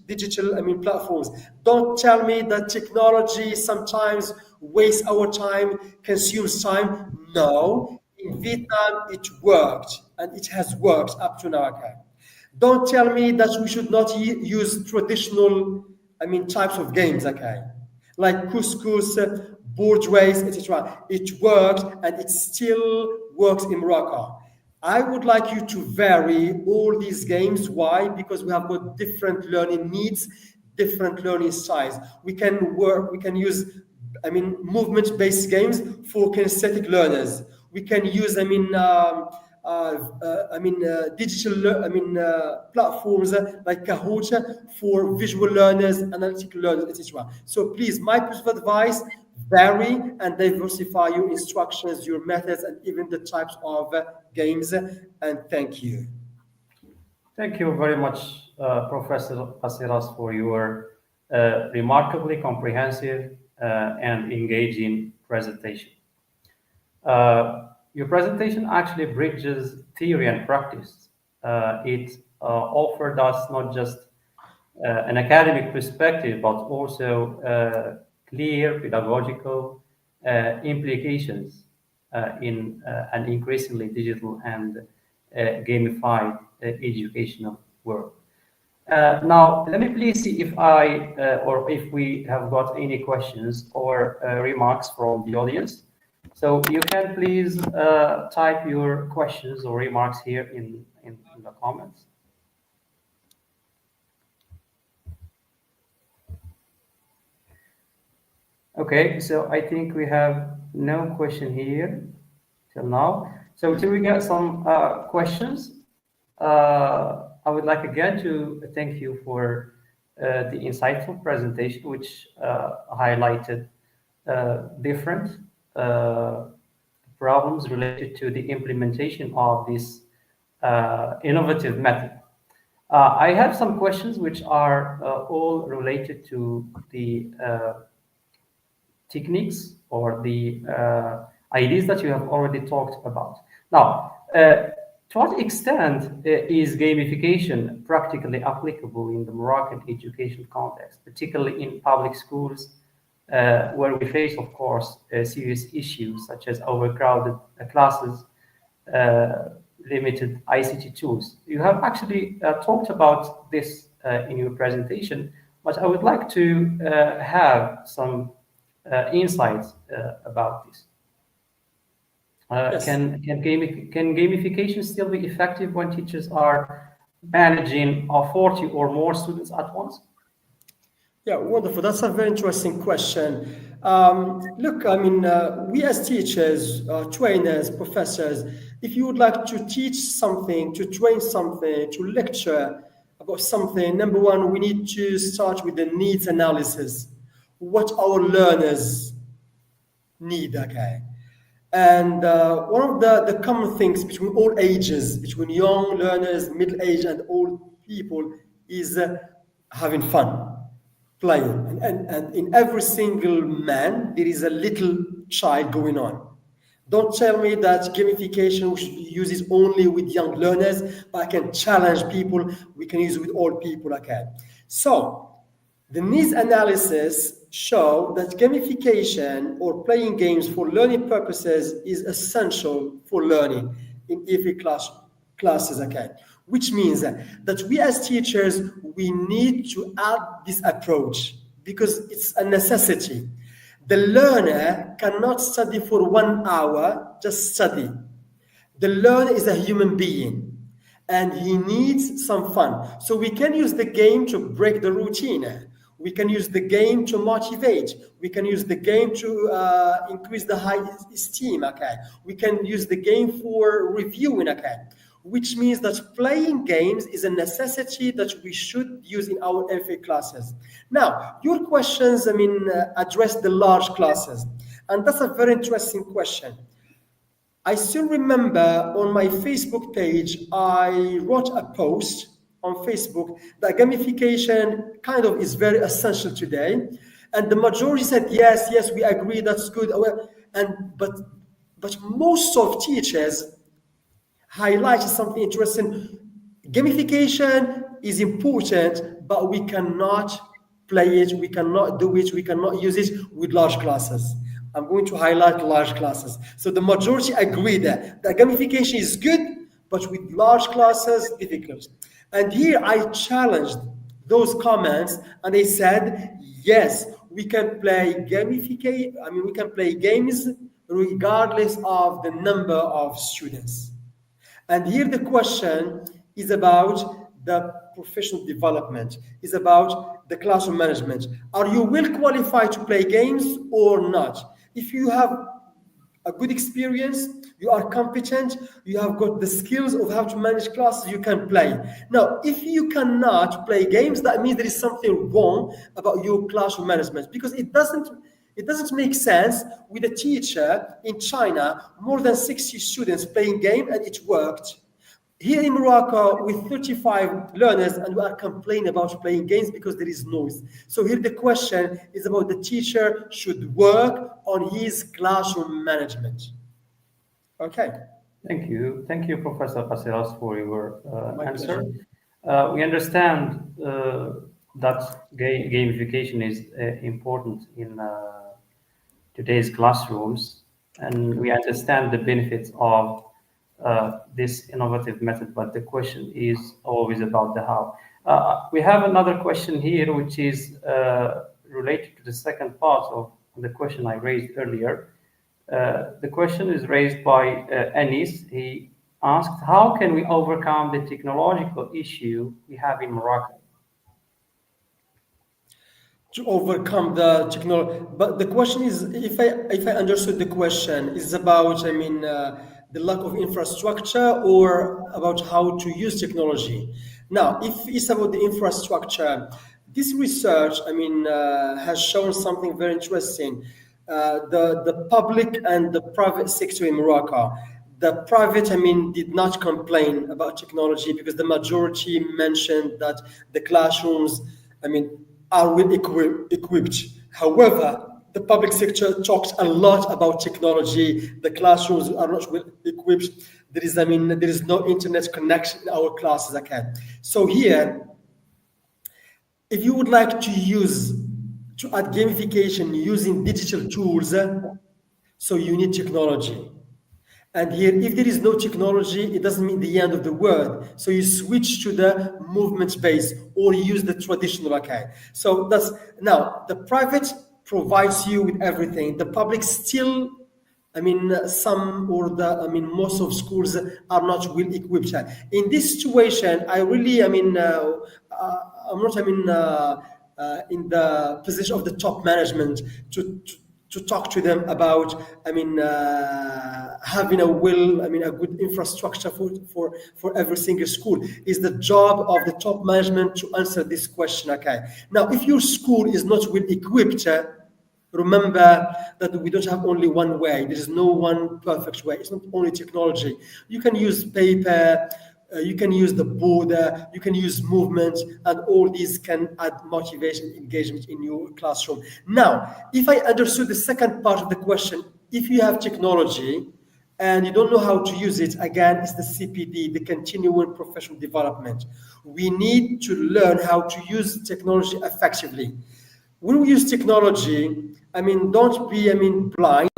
digital platforms. Don't tell me that technology sometimes wastes our time, consumes time. No, in Vietnam it worked, and it has worked up to now. Okay. Don't tell me that we should not use traditional, types of games. Okay, like couscous, board race, etc. It worked, and it still works in Morocco. I would like you to vary all these games. Why? Because we have got different learning needs, different learning styles. We can use, movement-based games for kinesthetic learners. We can use, digital, platforms like Kahoot for visual learners, analytical learners, etc. So please, my piece of advice: vary and diversify your instructions, your methods, and even the types of games. And thank you. Thank you very much, Professor Qasserras, for your remarkably comprehensive and engaging presentation. Your presentation actually bridges theory and practice. It offered us not just an academic perspective, but also clear pedagogical implications in an increasingly digital and gamified educational world. Now, let me please see if or if we have got any questions or remarks from the audience. So you can please type your questions or remarks here in the comments. Okay, so I think we have no question here till now. So till we get some questions, I would like again to thank you for the insightful presentation, which highlighted different problems related to the implementation of this innovative method. I have some questions which are all related to the techniques or the ideas that you have already talked about. Now, to what extent is gamification practically applicable in the Moroccan education context, particularly in public schools, where we face, of course, serious issues such as overcrowded classes, limited ICT tools? You have actually talked about this in your presentation, but I would like to have some insights about this. Yes. Can gamification still be effective when teachers are managing 40 or more students at once? Yeah, wonderful. That's a very interesting question. Look, we as teachers, trainers, professors, if you would like to teach something, to train something, to lecture about something, number one, we need to start with the needs analysis. What our learners need, okay? And one of the common things between all ages, between young learners, middle-aged, and old people, is having fun, playing. And in every single man, there is a little child going on. Don't tell me that gamification we should use it only with young learners, but I can challenge people. We can use it with all people, okay? So, the needs analysis show that gamification or playing games for learning purposes is essential for learning in EFL classes, okay? Which means that we as teachers, we need to add this approach because it's a necessity. The learner cannot study for 1 hour, just study. The learner is a human being and he needs some fun. So we can use the game to break the routine. We can use the game to motivate. We can use the game to increase the high esteem, okay? We can use the game for reviewing, okay? which means that playing games is a necessity that we should use in our EFL classes. Now, your questions, address the large classes, and that's a very interesting question. I still remember on my Facebook page, I wrote a post on Facebook that gamification kind of is very essential today. And the majority said, yes, we agree, that's good. But most of teachers highlighted something interesting. Gamification is important, but we cannot play it, we cannot do it, we cannot use it with large classes. I'm going to highlight large classes. So the majority agree that gamification is good, but with large classes, difficult. And here I challenged those comments, and they said, yes, we can play we can play games regardless of the number of students. And here the question is about the professional development, is about the classroom management. Are you well qualified to play games or not? If you have a good experience, you are competent, you have got the skills of how to manage classes, you can play. Now, if you cannot play games, that means there is something wrong about your classroom management, because it doesn't make sense with a teacher in China, more than 60 students playing game, and it worked. Here in Morocco, with 35 learners, and we are complaining about playing games because there is noise. So here the question is about the teacher should work on his classroom management. Okay. Thank you, Professor Qasserras, for your answer. We understand that gamification is important in today's classrooms, and we understand the benefits of this innovative method, but the question is always about the how. We have another question here, which is related to the second part of the question I raised earlier. The question is raised by Anis. He asked, how can we overcome the technological issue we have in Morocco? To overcome the technology, but the question is, if I understood the question, is about the lack of infrastructure or about how to use technology. Now, if it's about the infrastructure, this research has shown something very interesting. The public and the private sector in Morocco. The private, did not complain about technology because the majority mentioned that the classrooms, are well equipped. However, the public sector talks a lot about technology. The classrooms are not well equipped. There is no internet connection in our classes. Okay. So here, if you would like to add gamification using digital tools, so you need technology. And here, if there is no technology, it doesn't mean the end of the world. So you switch to the movement based or use the traditional. Okay. So that's now the private provides you with everything. The public still, some or most of schools are not well equipped. In this situation, I really, I'm not, in the position of the top management to talk to them about, having a good infrastructure for every single school. Is the job of the top management to answer this question. Okay. Now, if your school is not well equipped, remember that we don't have only one way. There is no one perfect way. It's not only technology. You can use paper, you can use the border, you can use movement, and all these can add motivation, engagement in your classroom. Now, if I understood the second part of the question, if you have technology and you don't know how to use it, again, it's the CPD, the continuing professional development. We need to learn how to use technology effectively. When we use technology, don't be, blind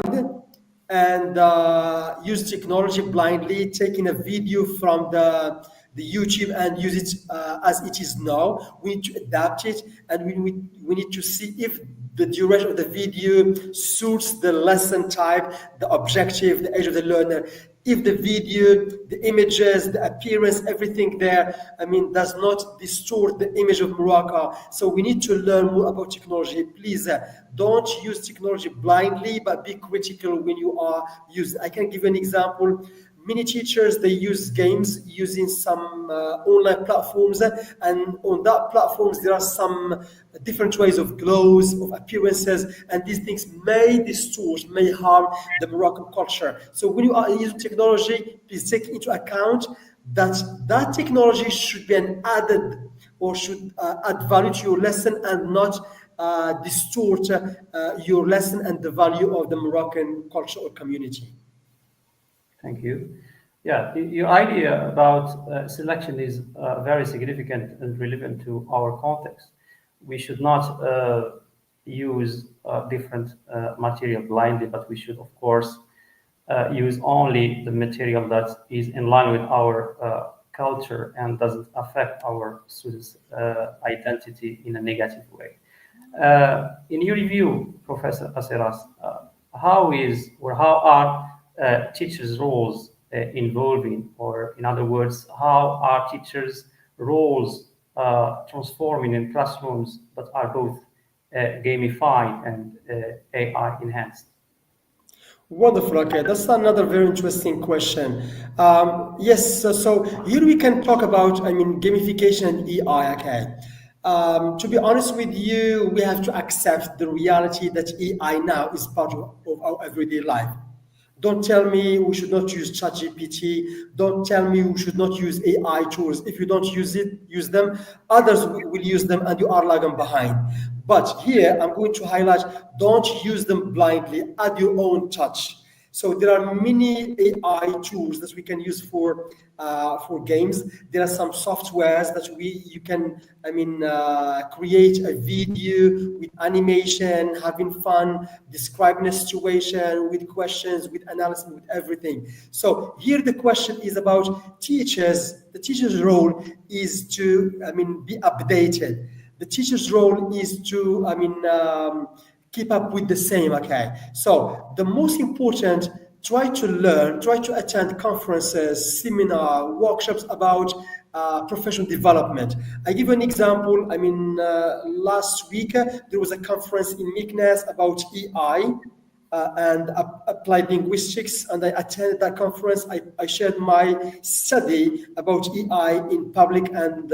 and use technology blindly, taking a video from the YouTube and use it as it is now. We need to adapt it, and we need to see if the duration of the video suits the lesson type, the objective, the age of the learner. If the video, the images, the appearance, everything there, does not distort the image of Morocco. So we need to learn more about technology. Please don't use technology blindly, but be critical when you are using. I can give you an example. Many teachers, they use games using some online platforms, and on that platforms there are some different ways of clothes, of appearances, and these things may distort, may harm the Moroccan culture. So when you are using technology, please take into account that that technology should be an added or should add value to your lesson and not distort your lesson and the value of the Moroccan culture or community. Thank you. Yeah, your idea about selection is very significant and relevant to our context. We should not use different material blindly, but we should, of course, use only the material that is in line with our culture and doesn't affect our students' identity in a negative way. In your review, Professor Qasserras, how are teachers' roles evolving, or in other words, how are teachers' roles transforming in classrooms that are both gamified and AI enhanced? Wonderful. Okay, that's another very interesting question. Yes, so here we can talk about, I mean, gamification and EI. Okay. To be honest with you, we have to accept the reality that EI now is part of our everyday life. Don't tell me we should not use ChatGPT. Don't tell me we should not use AI tools. If you don't use them, others will use them and you are lagging behind. But here I'm going to highlight, don't use them blindly, add your own touch. So there are many AI tools that we can use for games. There are some softwares that you can, I mean, create a video with animation, having fun, describing a situation with questions, with analysis, with everything. So here the question is about teachers. The teacher's role is to, I mean, be updated. The teacher's role is to, I mean, keep up with the same. Okay, so the most important, try to learn, try to attend conferences, seminar, workshops about professional development. I give an example. I mean, last week there was a conference in Meknes about EI and applied linguistics, and I attended that conference. I shared my study about EI in public and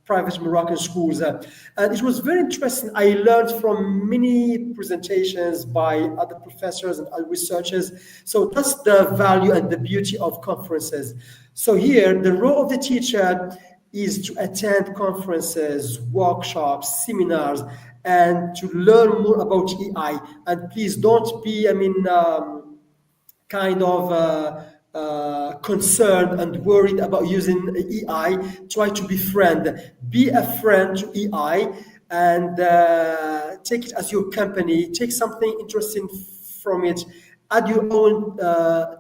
private Moroccan schools. And it was very interesting. I learned from many presentations by other professors and other researchers. So that's the value and the beauty of conferences. So here, the role of the teacher is to attend conferences, workshops, seminars, and to learn more about EI. And please don't be, I mean, kind of concerned and worried about using EI. Try to be a friend to EI, and take it as your company. Take something interesting from it, add your own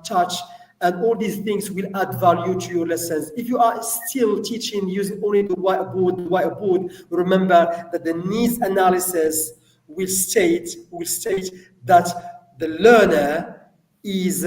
touch, and all these things will add value to your lessons. If you are still teaching using only the whiteboard, remember that the needs analysis will state that the learner is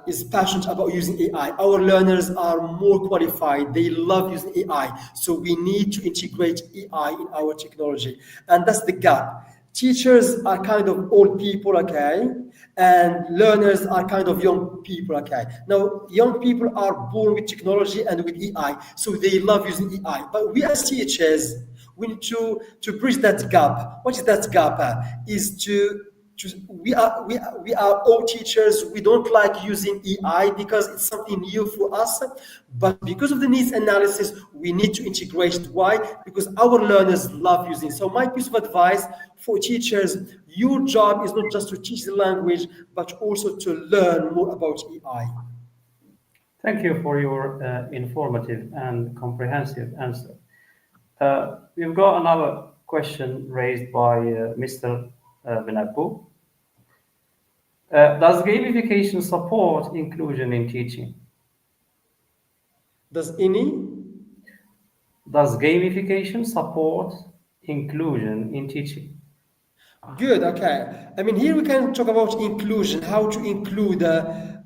is passionate about using AI. Our learners are more qualified. They love using AI. So we need to integrate AI in our technology. And that's the gap. Teachers are kind of old people, okay? And learners are kind of young people, okay? Now, young people are born with technology and with AI, so they love using AI. But we as teachers, we need to bridge that gap. What is that gap? We are all teachers. We don't like using AI because it's something new for us. But because of the needs analysis, we need to integrate it. Why? Because our learners love using it. So my piece of advice for teachers, your job is not just to teach the language, but also to learn more about AI. Thank you for your informative and comprehensive answer. We've got another question raised by Mr. Benabou. Does gamification support inclusion in teaching? Does gamification support inclusion in teaching? Good, okay. I mean, here we can talk about inclusion, how to include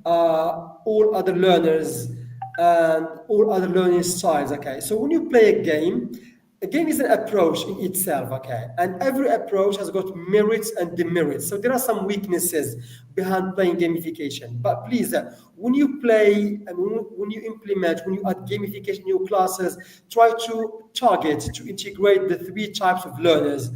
all other learners and all other learning styles, okay. So when you play a game, a game is an approach in itself, okay? And every approach has got merits and demerits. So there are some weaknesses behind playing gamification. But please, when you play and when you implement, when you add gamification in your classes, try to target, to integrate the three types of learners: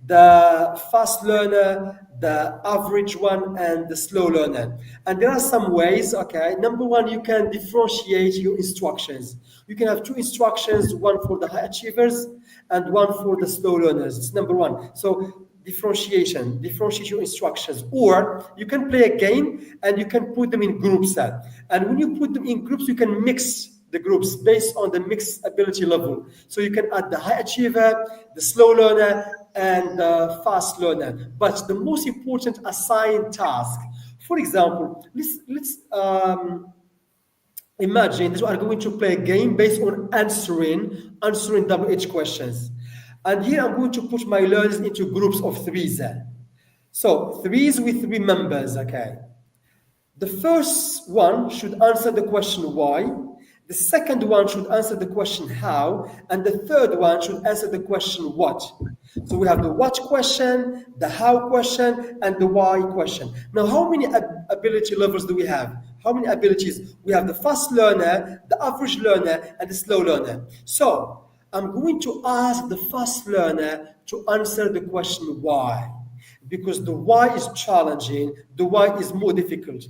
the fast learner, the average one, and the slow learner. And there are some ways, okay? Number one, you can differentiate your instructions. You can have two instructions, one for the high achievers and one for the slow learners. It's number one. So differentiate your instructions. Or you can play a game and you can put them in groups. And when you put them in groups, you can mix the groups based on the mixed ability level. So you can add the high achiever, the slow learner, and the fast learner. But the most important assigned task, for example, let's imagine that we are going to play a game based on answering WH questions. And here I'm going to put my learners into groups of threes. So threes with three members, okay? The first one should answer the question why, the second one should answer the question how, and the third one should answer the question what. So we have the what question, the how question, and the why question. Now, how many ability levels do we have? How many abilities? We have the fast learner, the average learner, and the slow learner. So I'm going to ask the fast learner to answer the question why, because the why is challenging, the why is more difficult.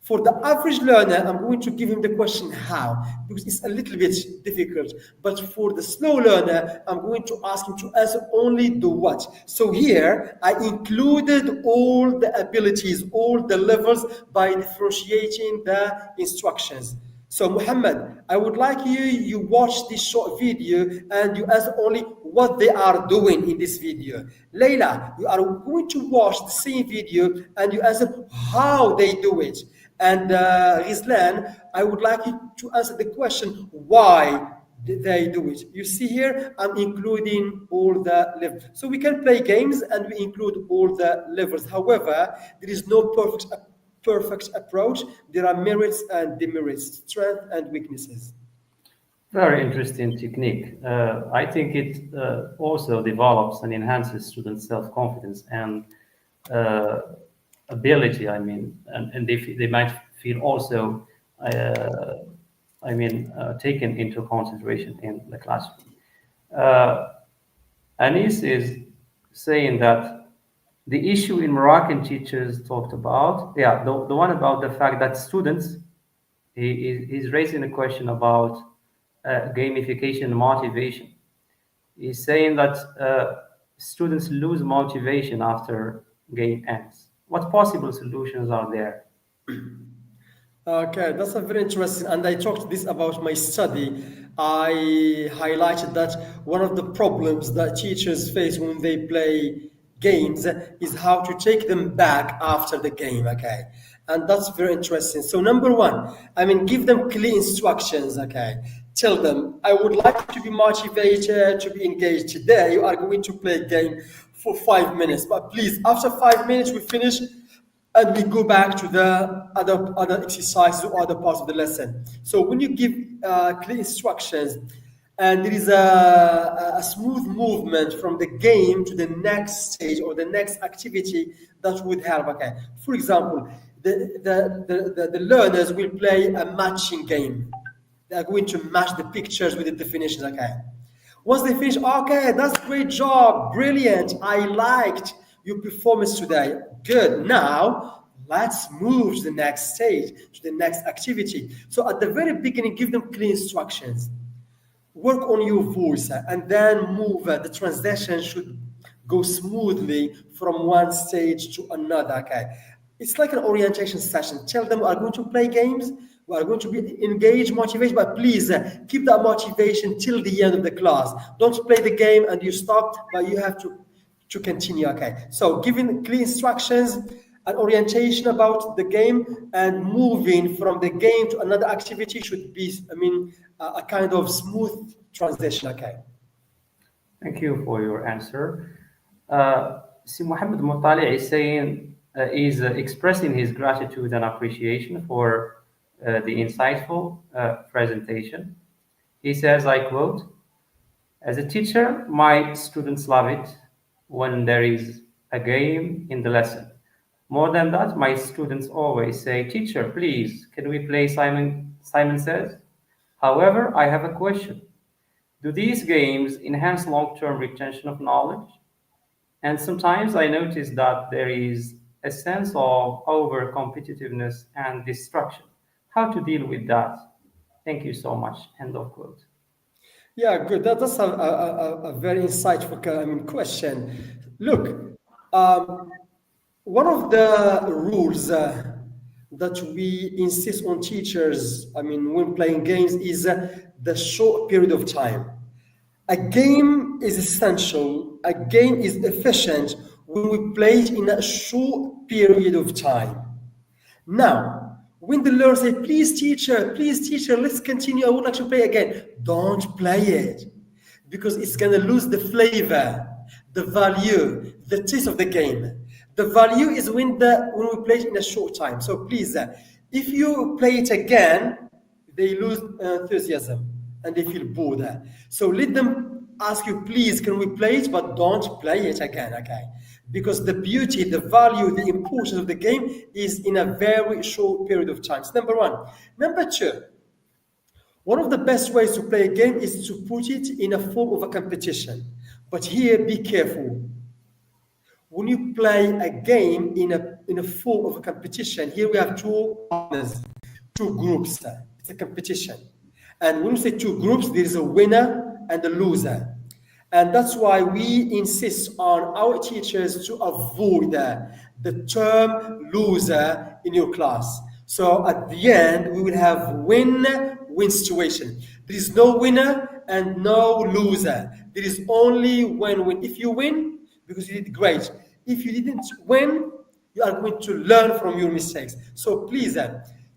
For the average learner, I'm going to give him the question how, because it's a little bit difficult. But for the slow learner, I'm going to ask him to answer only the what. So here, I included all the abilities, all the levels by differentiating the instructions. So Muhammad, I would like you watch this short video and you answer only what they are doing in this video. Layla, you are going to watch the same video and you answer how they do it. And Rizlan, I would like you to answer the question, why did they do it? You see here, I'm including all the levels. So we can play games and we include all the levels. However, there is no perfect approach. There are merits and demerits, strengths and weaknesses. Very interesting technique. I think it also develops and enhances students' self-confidence and ability. I mean, and they might feel also, taken into consideration in the classroom. Anis is saying that the issue in Moroccan teachers talked about, the one about the fact that students, he's raising a question about gamification and motivation. He's saying that students lose motivation after game ends. What possible solutions are there? Okay, that's a very interesting. And I talked this about my study. I highlighted that one of the problems that teachers face when they play games is how to take them back after the game. Okay, and that's very interesting. So number one, give them clear instructions. Okay, tell them, I would like to be motivated, to be engaged. Today, you are going to play a game for 5 minutes, but please, after 5 minutes, we finish and we go back to the other exercises or other parts of the lesson. So when you give clear instructions and there is a smooth movement from the game to the next stage or the next activity, that would help. Okay. For example, the learners will play a matching game. They are going to match the pictures with the definitions. Okay. Once they finish, okay, that's great job, brilliant, I liked your performance today. Good. Now, let's move to the next stage, to the next activity. So at the very beginning, give them clear instructions. Work on your voice and then move. The transition should go smoothly from one stage to another. Okay. It's like an orientation session. Tell them we are going to play games. We are going to be engaged, motivation, but please keep that motivation till the end of the class. Don't play the game and you stop, but you have to continue. Okay. So giving clear instructions, an orientation about the game, and moving from the game to another activity should be, a kind of smooth transition. Okay. Thank you for your answer. Si Mohammed Mutali is saying, is expressing his gratitude and appreciation for the insightful presentation. He says, I quote, As a teacher, my students love it when there is a game in the lesson. More than that, my students always say, "Teacher, please, can we play Simon Says?" However, I have a question. Do these games enhance long-term retention of knowledge? And sometimes I notice that there is a sense of over-competitiveness and distraction. How to deal with that? Thank you so much. End of quote. Yeah, good. That's a very insightful question. Look, um, one of the rules that we insist on teachers, when playing games, is the short period of time. A game is essential, a game is efficient when we play it in a short period of time. Now, when the learner say, please teacher, let's continue, I would like to play again. Don't play it because it's going to lose the flavor, the value, the taste of the game. The value is when we play it in a short time. So please, if you play it again, they lose enthusiasm and they feel bored. So let them ask you, please, can we play it? But don't play it again, okay? Because the beauty, the value, the importance of the game is in a very short period of time. It's number one. Number two, one of the best ways to play a game is to put it in a form of a competition. But here, be careful. When you play a game in a form of a competition, here we have two partners, two groups. It's a competition. And when we say two groups, there is a winner and a loser. And that's why we insist on our teachers to avoid the term loser in your class. So at the end, we will have win-win situation. There is no winner and no loser. There is only win-win. If you win, because you did great. If you didn't win, you are going to learn from your mistakes. So please,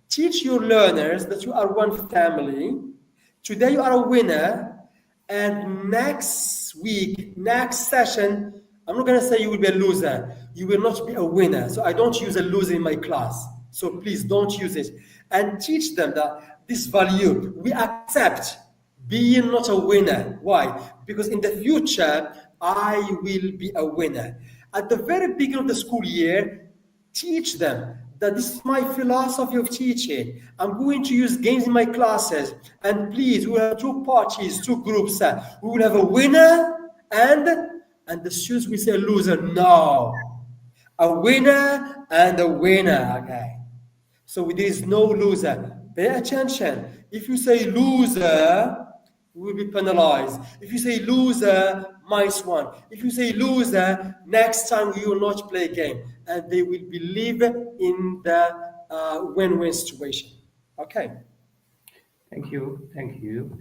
teach your learners that you are one family. Today you are a winner, and next week, next session, I'm not going to say you will be a loser. You will not be a winner. So I don't use a loser in my class. So please don't use it. And teach them that this value, we accept being not a winner. Why? Because in the future, I will be a winner. At the very beginning of the school year, teach them that this is my philosophy of teaching. I'm going to use games in my classes. And please, we will have two parties, two groups. We will have a winner and the students will say a loser. No. A winner and a winner. Okay. So there is no loser. Pay attention. If you say loser, you will be penalized. If you say loser, -1. If you say loser, next time you will not play a game. And they will believe in the win-win situation. Okay. Thank you. Thank you.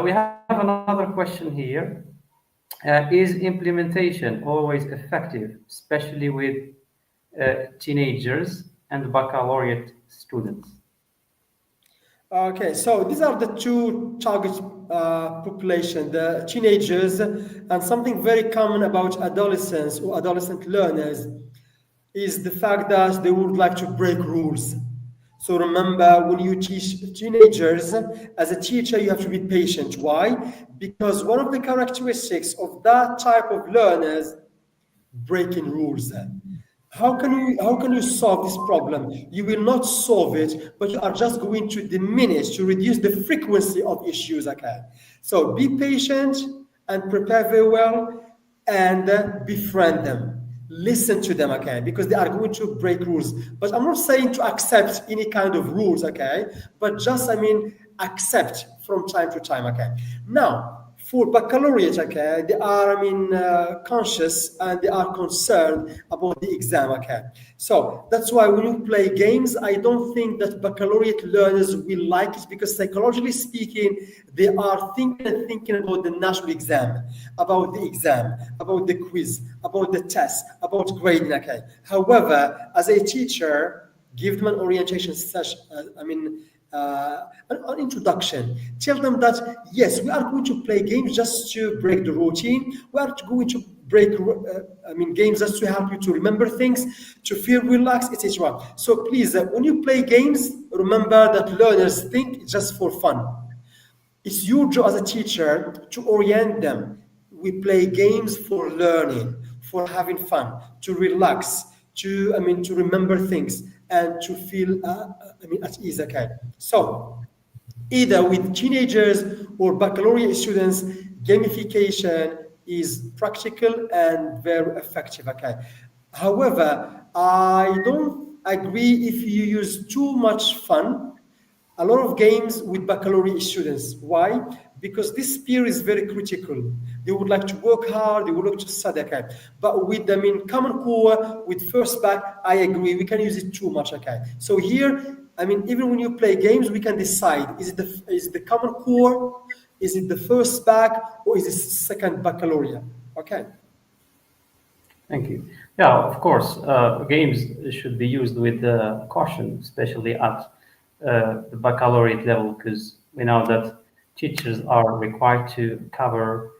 We have another question here. Is implementation always effective, especially with teenagers and baccalaureate students? Okay, so these are the two target population, the teenagers, and something very common about adolescents or adolescent learners is the fact that they would like to break rules. So remember, when you teach teenagers, as a teacher, you have to be patient. Why? Because one of the characteristics of that type of learners, breaking rules. How can you solve this problem? You will not solve it, but you are just going to diminish, to reduce the frequency of issues. Okay, so be patient and prepare very well, and befriend them. Listen to them, okay, because they are going to break rules. But I'm not saying to accept any kind of rules, okay, but just accept from time to time, okay. Now, for baccalaureate, okay, they are, conscious and they are concerned about the exam, okay. So that's why when you play games, I don't think that baccalaureate learners will like it because psychologically speaking, they are thinking about the national exam, about the quiz, about the test, about grading, okay. However, as a teacher, give them an orientation session, an introduction. Tell them that, yes, we are going to play games just to break the routine. We are going to break games just to help you to remember things, to feel relaxed, etc. So please, when you play games, remember that learners think it's just for fun. It's your job as a teacher to orient them. We play games for learning, for having fun, to relax, to remember things and to feel, at ease. Okay. So either with teenagers or baccalaureate students, gamification is practical and very effective. Okay. However, I don't agree if you use too much fun a lot of games with baccalaureate students. Why? Because this peer is very critical. They would like to work hard, they would like to study. Okay. But with common core, with first back, I agree, we can use it too much. Okay. So here, even when you play games, we can decide is it the common core, is it the first back, or is it second baccalaureate? Okay. Thank you. Yeah, of course, games should be used with caution, especially at the baccalaureate level, because we know that teachers are required to cover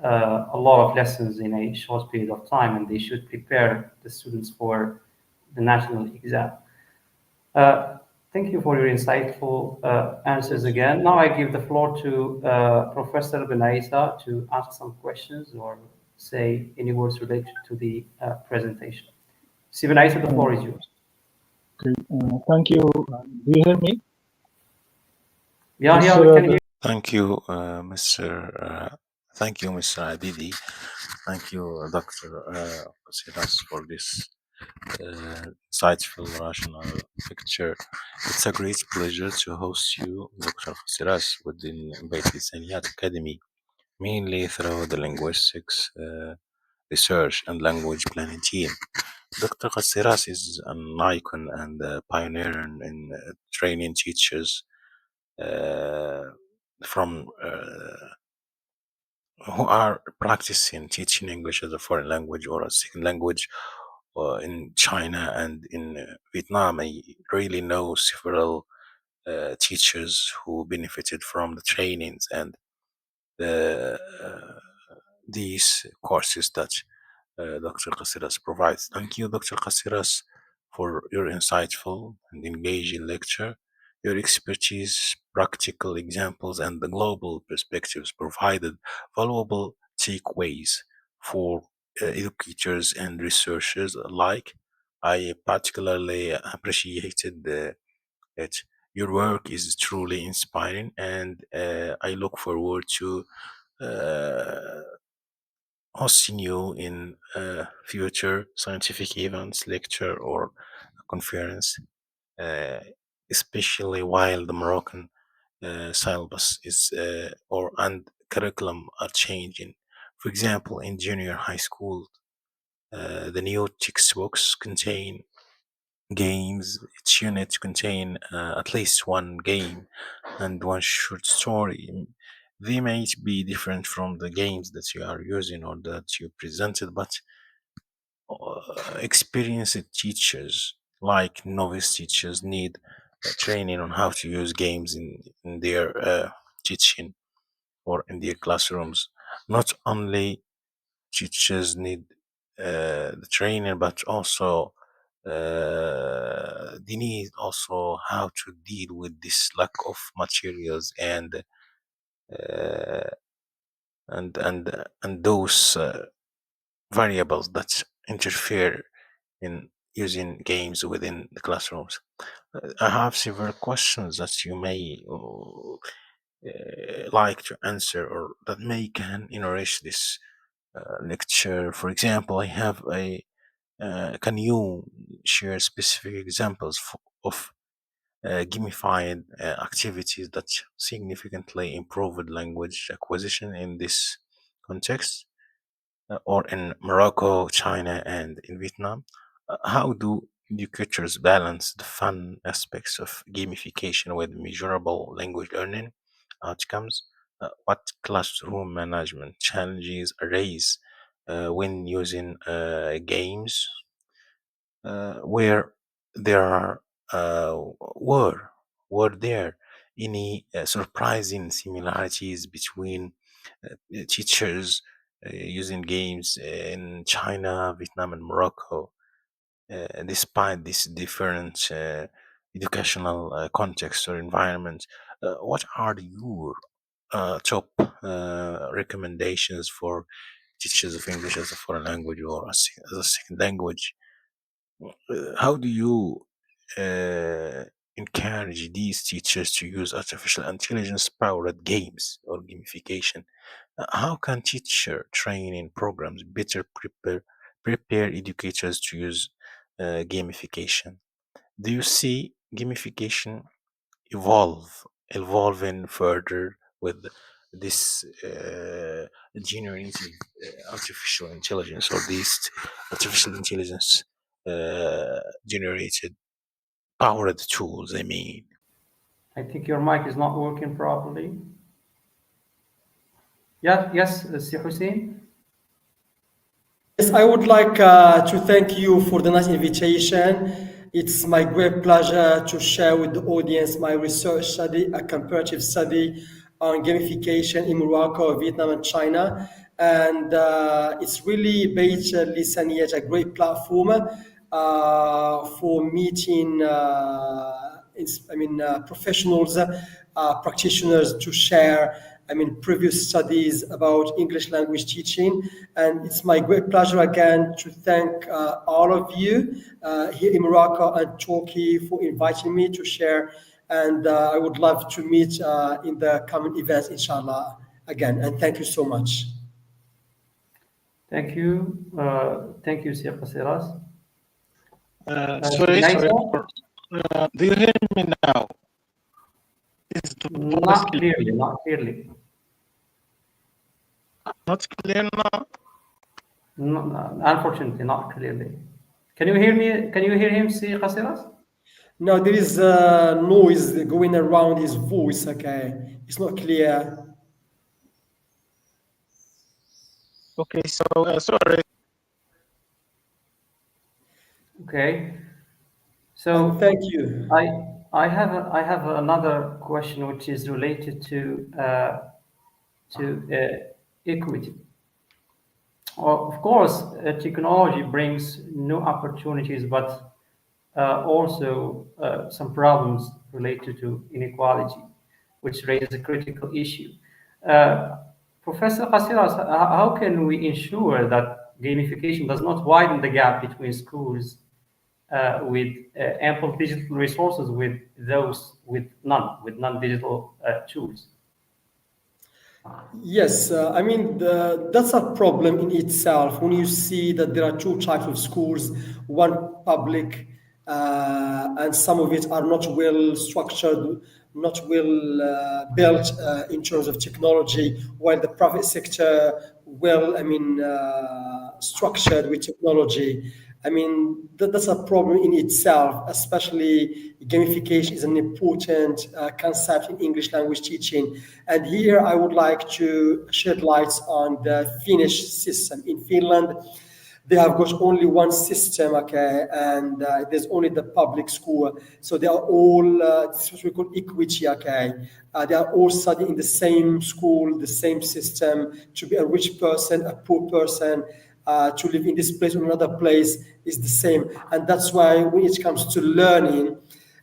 a lot of lessons in a short period of time, and they should prepare the students for the national exam. Uh, Thank you for your insightful answers again. Now I give the floor to Professor Benaisa to ask some questions or say any words related to the presentation. Si Benaisa, the floor is yours. Okay, thank you. Do you hear me? Yeah, Mr. we can hear. Thank you, thank you, Mr. Abidi. Thank you, Dr. Qasserras, for this insightful, rational lecture. It's a great pleasure to host you, Dr. Qasserras, within Bitlisaniyat Academy, mainly through the linguistics research and language planning team. Dr. Qasserras is an icon and a pioneer in training teachers uh, from who are practicing teaching English as a foreign language or a second language in China and in Vietnam. I really know several teachers who benefited from the trainings and the, these courses that Dr. Qasserras provides. Thank you, Dr. Qasserras, for your insightful and engaging lecture. Your expertise, practical examples, and the global perspectives provided valuable takeaways for educators and researchers alike. I particularly appreciated it. Your work is truly inspiring, and I look forward to uh, hosting you in future scientific events, lecture, or conference, uh, especially while the Moroccan syllabus is or and curriculum are changing. For example, in junior high school, the new textbooks contain games. Each unit contain at least one game and one short story. They might be different from the games that you are using or that you presented, but experienced teachers like novice teachers need training on how to use games in their teaching or in their classrooms. Not only teachers need the training, but also they need also how to deal with this lack of materials uh, and those variables that interfere in using games within the classrooms. I have several questions that you may like to answer or that may can enrich this lecture. For example, I have a can you share specific examples of gamified activities that significantly improved language acquisition in this context, or in Morocco, China, and in Vietnam? How do educators balance the fun aspects of gamification with measurable language learning outcomes? What classroom management challenges arise when using games where there are were were there any surprising similarities between teachers using games in China, Vietnam, and Morocco, despite this different educational context or environment? What are your top recommendations for teachers of English as a foreign language or as a second language. How do you encourage these teachers to use artificial intelligence powered games or gamification? How can teacher training programs better prepare educators to use gamification? Do you see gamification evolving further with this generative artificial intelligence, or these artificial intelligence generated powered tools, I mean? I think your mic is not working properly. Yes, Hussein? Yes, I would like to thank you for the nice invitation. It's my great pleasure to share with the audience my research study, a comparative study on gamification in Morocco, Vietnam, and China. And it's really Bitlisaniyat, a great platform for meeting professionals, practitioners to share previous studies about English language teaching. And it's my great pleasure again to thank all of you here in Morocco and Turkey for inviting me to share. And I would love to meet in the coming events, inshallah, again. And thank you so much. Thank you. Thank you, Sir Qasserras. Sorry. Naisa? Do you hear me now? Is the voice Not clearly, not clearly. not clear now? No, unfortunately, not clearly. Can you hear me? Can you hear him, Sir Qasserras? No, there is noise going around his voice, okay? It's not clear. Okay, so sorry. Okay. So Thank you. I have another question which is related to equity. Of course, technology brings new opportunities, but also some problems related to inequality, which raises a critical issue. Professor Qasserras, how can we ensure that gamification does not widen the gap between schools with ample digital resources with those with non-digital tools? Yes, that's a problem in itself when you see that there are two types of schools, one public, and some of it are not well structured, not well built in terms of technology, while the private sector well, structured with technology. That's a problem in itself, especially gamification is an important concept in English language teaching. And here I would like to shed lights on the Finnish system. In Finland, they have got only one system, okay, and there's only the public school. So they are all, this is what we call equity, okay. They are all studying in the same school, the same system. To be a rich person, a poor person, to live in this place or another place is the same. And that's why when it comes to learning,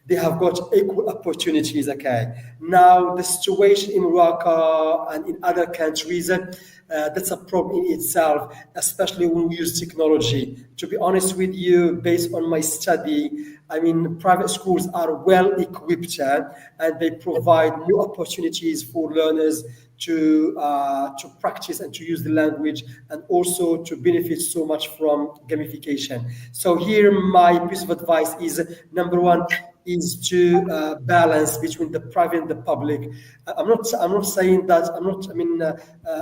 they have got equal opportunities, okay. Now, the situation in Morocco and in other countries, that's a problem in itself, especially when we use technology. To be honest with you, based on my study, private schools are well equipped and they provide new opportunities for learners to practice and to use the language, and also to benefit so much from gamification. So here, my piece of advice is: number one is to balance between the private and the public. I'm not saying that,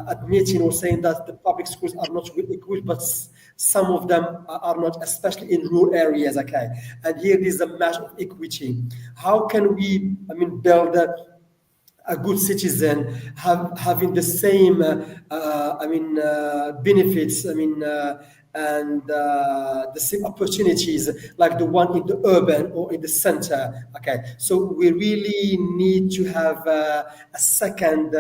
admitting or saying that the public schools are not well equipped, but some of them are not, especially in rural areas. Okay, and here is a matter of equity. How can we, build a good citizen having the same benefits, and the same opportunities like the one in the urban or in the center? Okay, so we really need to have a second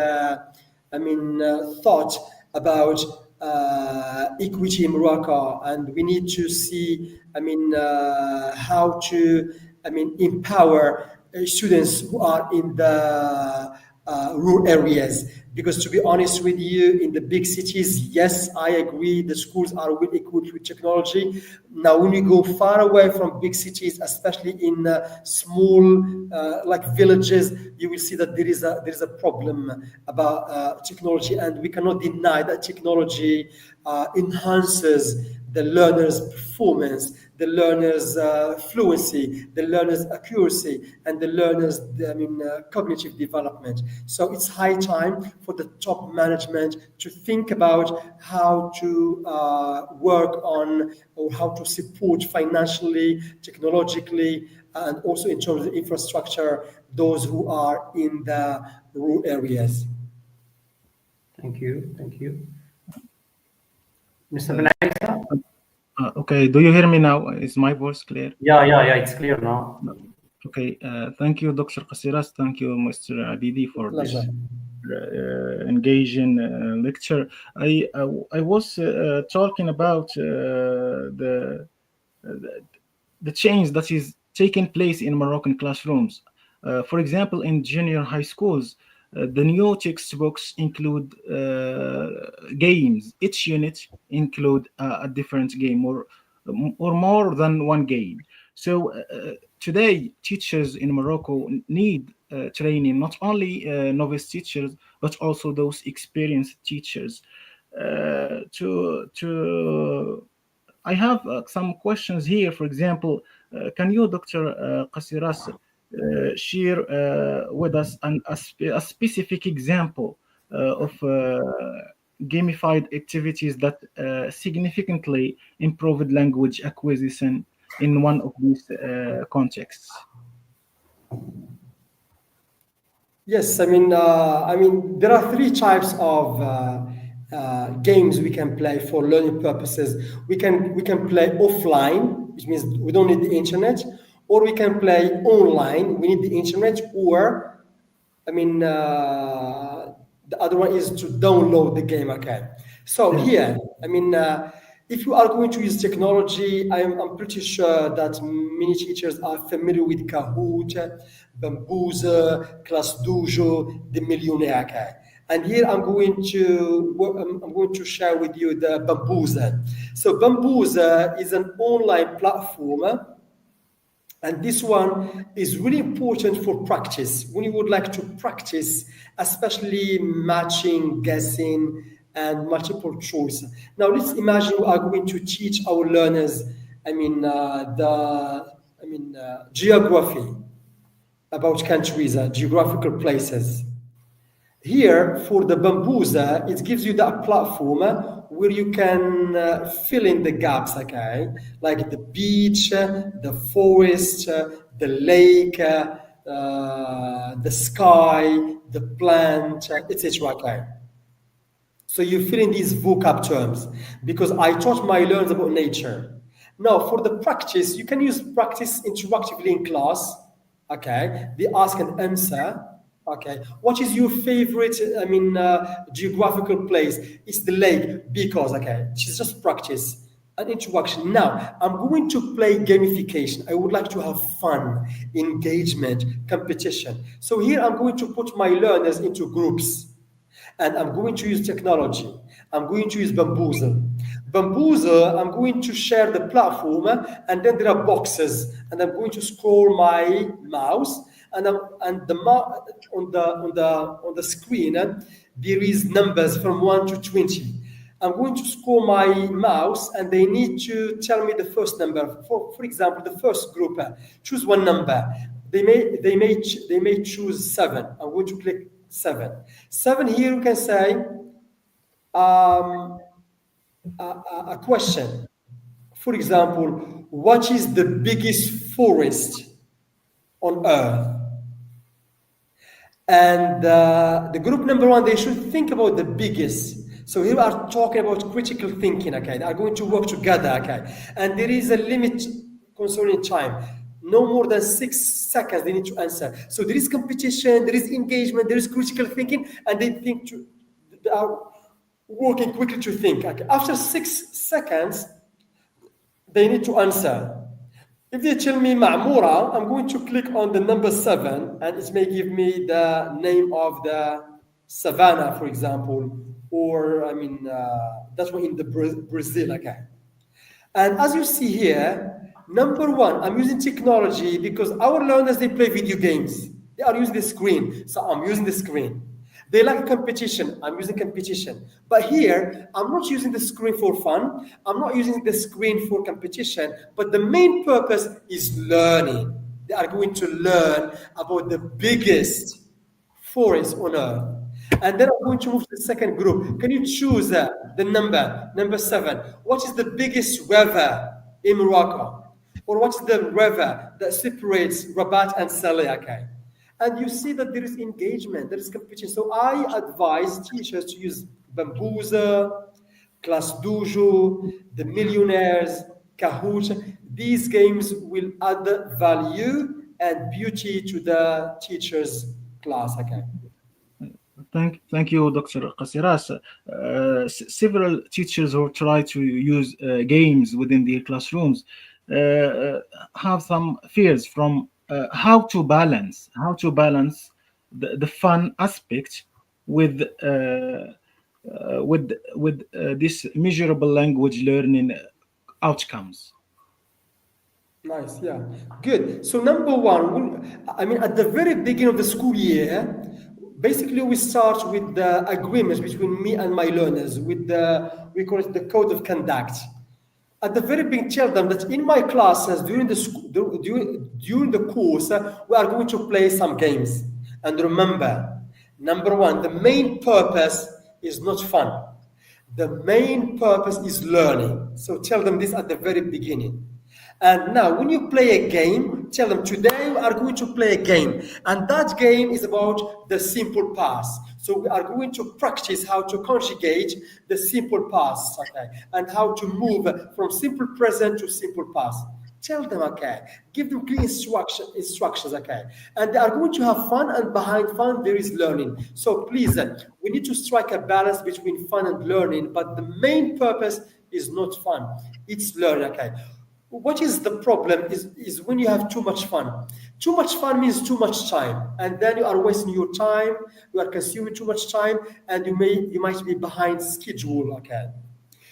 thought about equity in Morocco, and we need to see how to empower students who are in the rural areas. Because to be honest with you, in the big cities, yes, I agree, the schools are well equipped with technology. Now, when you go far away from big cities, especially in small like villages, you will see that there is a problem about technology, and we cannot deny that technology enhances the learner's performance, the learner's fluency, the learner's accuracy, and the learner's cognitive development. So it's high time for the top management to think about how to work on, or how to support financially, technologically, and also in terms of infrastructure, those who are in the rural areas. Thank you. Mr. Benaisa? Okay, do you hear me now? Is my voice clear? Yeah, it's clear now. Okay, thank you, Dr. Qasserras. Thank you, Mr. Abidi, for Pleasure. this engaging lecture. I was talking about the change that is taking place in Moroccan classrooms. For example, in junior high schools, the new textbooks include games. Each unit include a different game, or more than one game. So today, teachers in Morocco need training, not only novice teachers, but also those experienced teachers. To I have some questions here. For example, can you, Dr. Qasserras, share with us a specific example of gamified activities that significantly improved language acquisition in one of these contexts? Yes, there are three types of games we can play for learning purposes. We can play offline, which means we don't need the internet, or we can play online. We need the internet, or the other one is to download the game. Okay, so here, if you are going to use technology, I'm pretty sure that many teachers are familiar with Kahoot, Bambuza, Class Dojo, the Millionaire. Okay. And here I'm going to share with you the Bambuza. So Bambuza is an online platform, and this one is really important for practice. When you would like to practice, especially matching, guessing, and multiple choice. Now let's imagine we are going to teach our learners, geography about countries, geographical places. Here, for the Bambuza, it gives you that platform where you can fill in the gaps, okay? Like the beach, the forest, the lake, the sky, the plant, etc. Okay? So you fill in these vocab terms, because I taught my learners about nature. Now, for the practice, you can use practice interactively in class. Okay, they ask and answer. Okay, what is your favorite? Geographical place? It's the lake, because it's just practice and interaction. Now I'm going to play gamification. I would like to have fun, engagement, competition. So here I'm going to put my learners into groups, and I'm going to use technology. I'm going to use Bambuza. Bambuza, I'm going to share the platform, and then there are boxes, and I'm going to scroll my mouse, and on the screen there is numbers from 1 to 20. I'm going to scroll my mouse, and they need to tell me the first number. For example, the first group, choose one number. They may choose 7. I'm going to click 7. 7 here you can say a question. For example, what is the biggest forest on Earth? And the group number 1, they should think about the biggest. So here we are talking about critical thinking, okay? They are going to work together, okay? And there is a limit concerning time. No more than 6 seconds they need to answer. So there is competition, there is engagement, there is critical thinking, and they are working quickly to think. Okay? After 6 seconds, they need to answer. If they tell me Ma'mura, I'm going to click on the number 7 and it may give me the name of the savannah, for example, or that one in the Brazil, okay. And as you see here, number one, I'm using technology because our learners, they play video games. They are using the screen, so I'm using the screen. They like competition, I'm using competition. But here, I'm not using the screen for fun, I'm not using the screen for competition, but the main purpose is learning. They are going to learn about the biggest forest on earth. And then I'm going to move to the second group. Can you choose the number 7? What is the biggest river in Morocco? Or what's the river that separates Rabat and Saleh? Okay. And you see that there is engagement, there is competition. So I advise teachers to use Bambuza, Class Dojo, The Millionaires, Kahoot. These games will add value and beauty to the teacher's class. Okay. Thank you, Dr. Qasserras. Several teachers who try to use games within their classrooms have some fears from how to balance the fun aspect with this measurable language learning outcomes. Nice, yeah. Good. So number one, at the very beginning of the school year, basically we start with the agreement between me and my learners, with we call it the code of conduct. At the very beginning, tell them that in my classes during the during the course, we are going to play some games. And remember, number one, the main purpose is not fun. The main purpose is learning. So tell them this at the very beginning. And now, when you play a game, tell them today we are going to play a game. And that game is about the simple past. So we are going to practice how to conjugate the simple past, okay? And how to move from simple present to simple past. Tell them, okay? Give them clear instructions, okay? And they are going to have fun, and behind fun, there is learning. So please, we need to strike a balance between fun and learning, but the main purpose is not fun. It's learning, okay? What is the problem is when you have too much fun. Too much fun means too much time, and then you are wasting your time, you are consuming too much time, and you might be behind schedule, okay?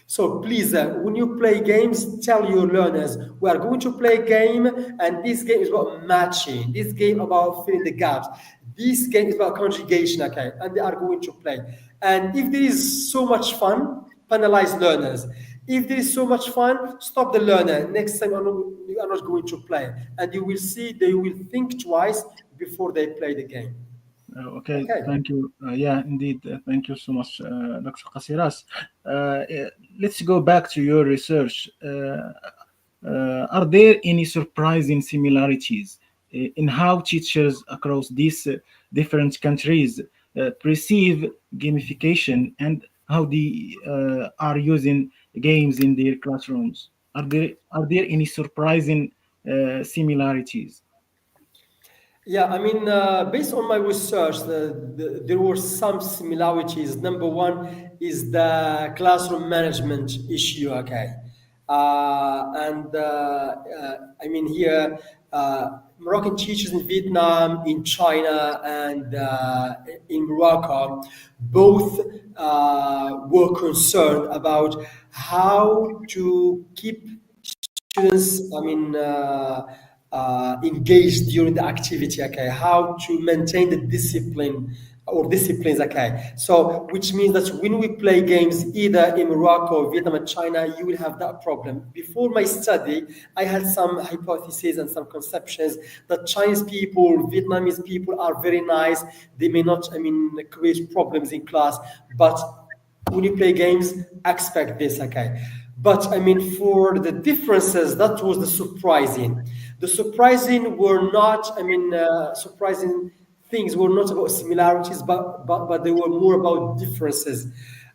So please, when you play games, tell your learners, we are going to play a game, and this game is about matching, this game about filling the gaps, this game is about conjugation, okay? And they are going to play. And if there is so much fun, penalize learners. If there is so much fun, stop the learner. Next time you are not going to play. And you will see they will think twice before they play the game. Okay, thank you. Yeah, indeed. Thank you so much, Dr. Qasserras. Let's go back to your research. Are there any surprising similarities in how teachers across these different countries perceive gamification and how they are using games in their classrooms? Are there any surprising similarities? Yeah, based on my research, there were some similarities. Number one is the classroom management issue, okay? Here, Moroccan teachers in Vietnam, in China, and in Morocco, both were concerned about how to keep students, engaged during the activity, okay? How to maintain the discipline or disciplines, okay? So, which means that when we play games either in Morocco, Vietnam, and China, you will have that problem. Before my study, I had some hypotheses and some conceptions that Chinese people, Vietnamese people are very nice. They may not, create problems in class, but when you play games, expect this, okay? But for the differences, that was the surprising. The surprising were not, surprising things were not about similarities, but they were more about differences.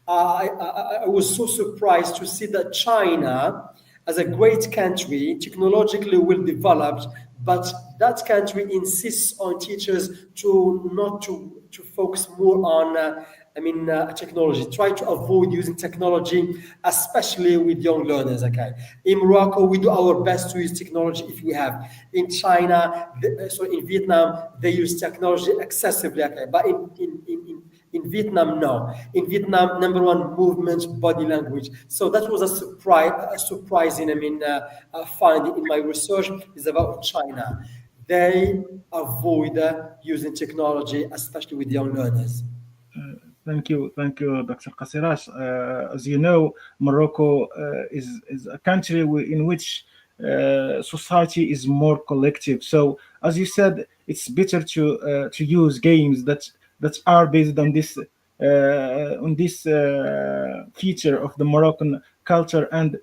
I was so surprised to see that China, as a great country, technologically well developed, but that country insists on teachers to not to focus more on technology. Try to avoid using technology, especially with young learners. Okay, in Morocco, we do our best to use technology if we have. In China, in Vietnam, they use technology excessively. Okay, but in Vietnam, no. In Vietnam, number one, movement, body language. So that was a surprising, finding in my research is about China. They avoid using technology, especially with young learners. Thank you, Dr. Qasserras. As you know, Morocco is a country in which society is more collective. So, as you said, it's better to use games that are based on this feature of the Moroccan culture. And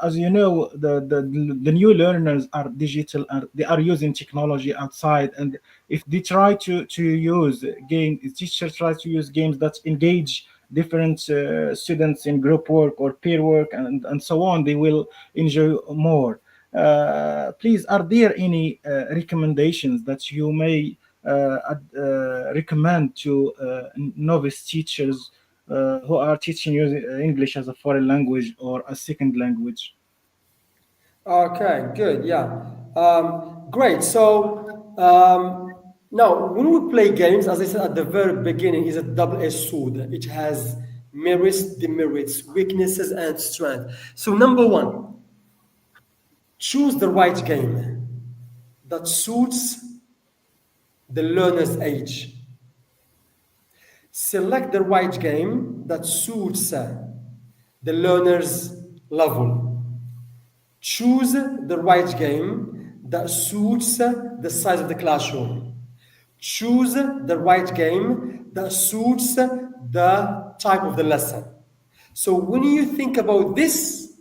as you know, the new learners are digital, and they are using technology outside. And if they try to use game, teachers try to use games that engage different students in group work or peer work and so on, they will enjoy more. Please, are there any recommendations that you may recommend to novice teachers who are teaching you English as a foreign language or a second language? Okay, good. Yeah. Great. So now, when we play games, as I said at the very beginning, is a double-edged sword. It has merits, demerits, weaknesses, and strength. So number one, choose the right game that suits the learner's age. Select the right game that suits the learner's level. Choose the right game that suits the size of the classroom. Choose the right game that suits the type of the lesson. So when you think about this,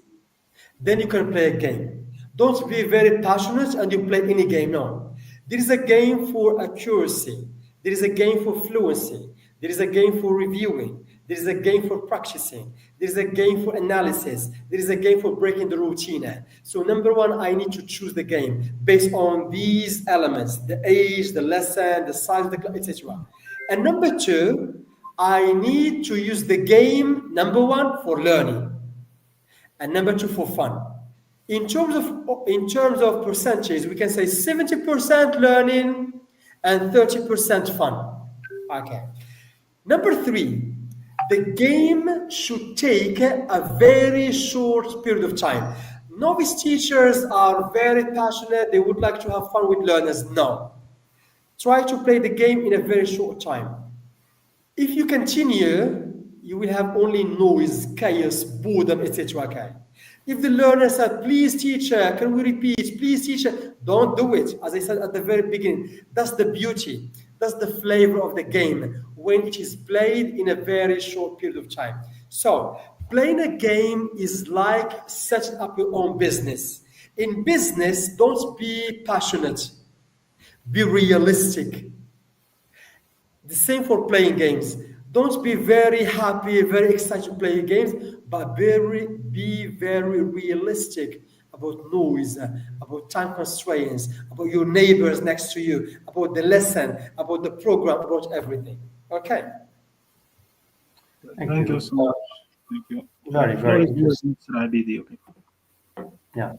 then you can play a game. Don't be very passionate and you play any game. No. There is a game for accuracy. There is a game for fluency. There is a game for reviewing. There is a game for practicing. There is a game for analysis. There is a game for breaking the routine. So number one, I need to choose the game based on these elements: the age, the lesson, the size of the class, etc. And number two, I need to use the game, number one, for learning, and number two, for fun. In terms of percentages, we can say 70% learning and 30% fun. Okay. Number three, the game should take a very short period of time. Novice teachers are very passionate. They would like to have fun with learners. No. Try to play the game in a very short time. If you continue, you will have only noise, chaos, boredom, etc. Okay. If the learner said, please teacher, can we repeat? Please teacher, don't do it. As I said at the very beginning, that's the beauty. That's the flavor of the game when it is played in a very short period of time. So playing a game is like setting up your own business. In business, don't be passionate. Be realistic. The same for playing games. Don't be very happy, very excited to play games, but be very realistic about noise, about time constraints, about your neighbors next to you, about the lesson, about the program, about everything. Okay. Thank you so much. Thank you. Very, The floor very is yours, interesting. Mr. Abidi. Okay. Yeah,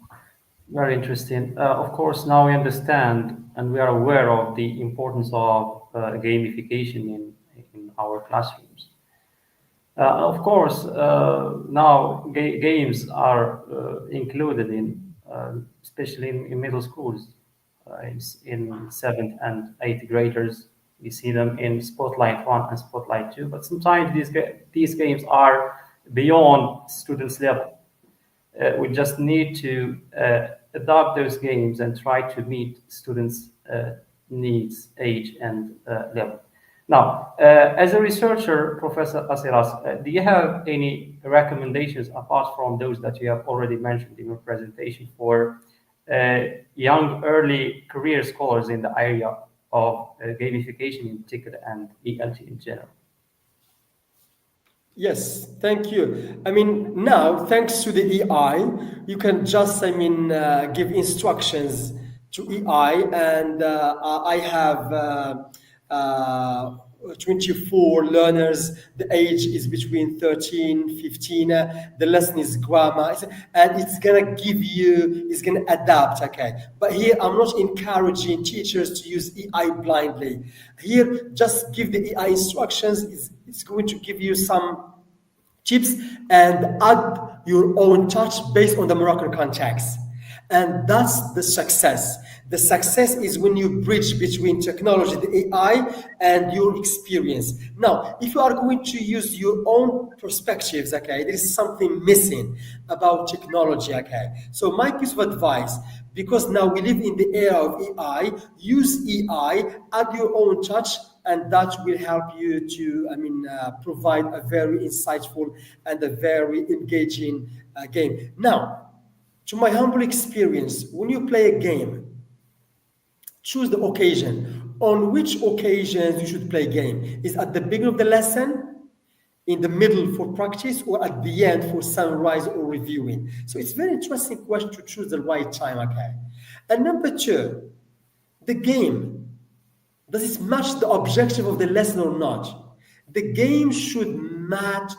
very interesting. Of course, now we understand and we are aware of the importance of gamification in our classrooms. Of course, now games are included especially in middle schools, in seventh and eighth graders. We see them in Spotlight 1 and Spotlight 2, but sometimes these games are beyond students' level. We just need to adopt those games and try to meet students' needs, age, and level. Now, as a researcher, Professor Qasserras, do you have any recommendations apart from those that you have already mentioned in your presentation for young early career scholars in the area of gamification in particular and ELT in general? Yes, thank you. Now, thanks to the AI, you can just, give instructions to AI, and I have 24 learners. The age is between 13, 15. The lesson is grammar, and it's gonna give you, it's gonna adapt. Okay, but here I'm not encouraging teachers to use EI blindly. Here, just give the EI instructions. It's going to give you some tips and add your own touch based on the Moroccan context. And that's the success. The success is when you bridge between technology, the AI, and your experience. Now, if you are going to use your own perspectives, okay, there is something missing about technology, okay? So my piece of advice, because now we live in the era of AI, use AI, add your own touch, and that will help you to, provide a very insightful and a very engaging game. Now, to my humble experience, when you play a game, choose the occasion. On which occasions you should play game? Is at the beginning of the lesson, in the middle for practice, or at the end for summarize or reviewing? So it's very interesting question to choose the right time, okay? And number two, the game. Does it match the objective of the lesson or not? The game should match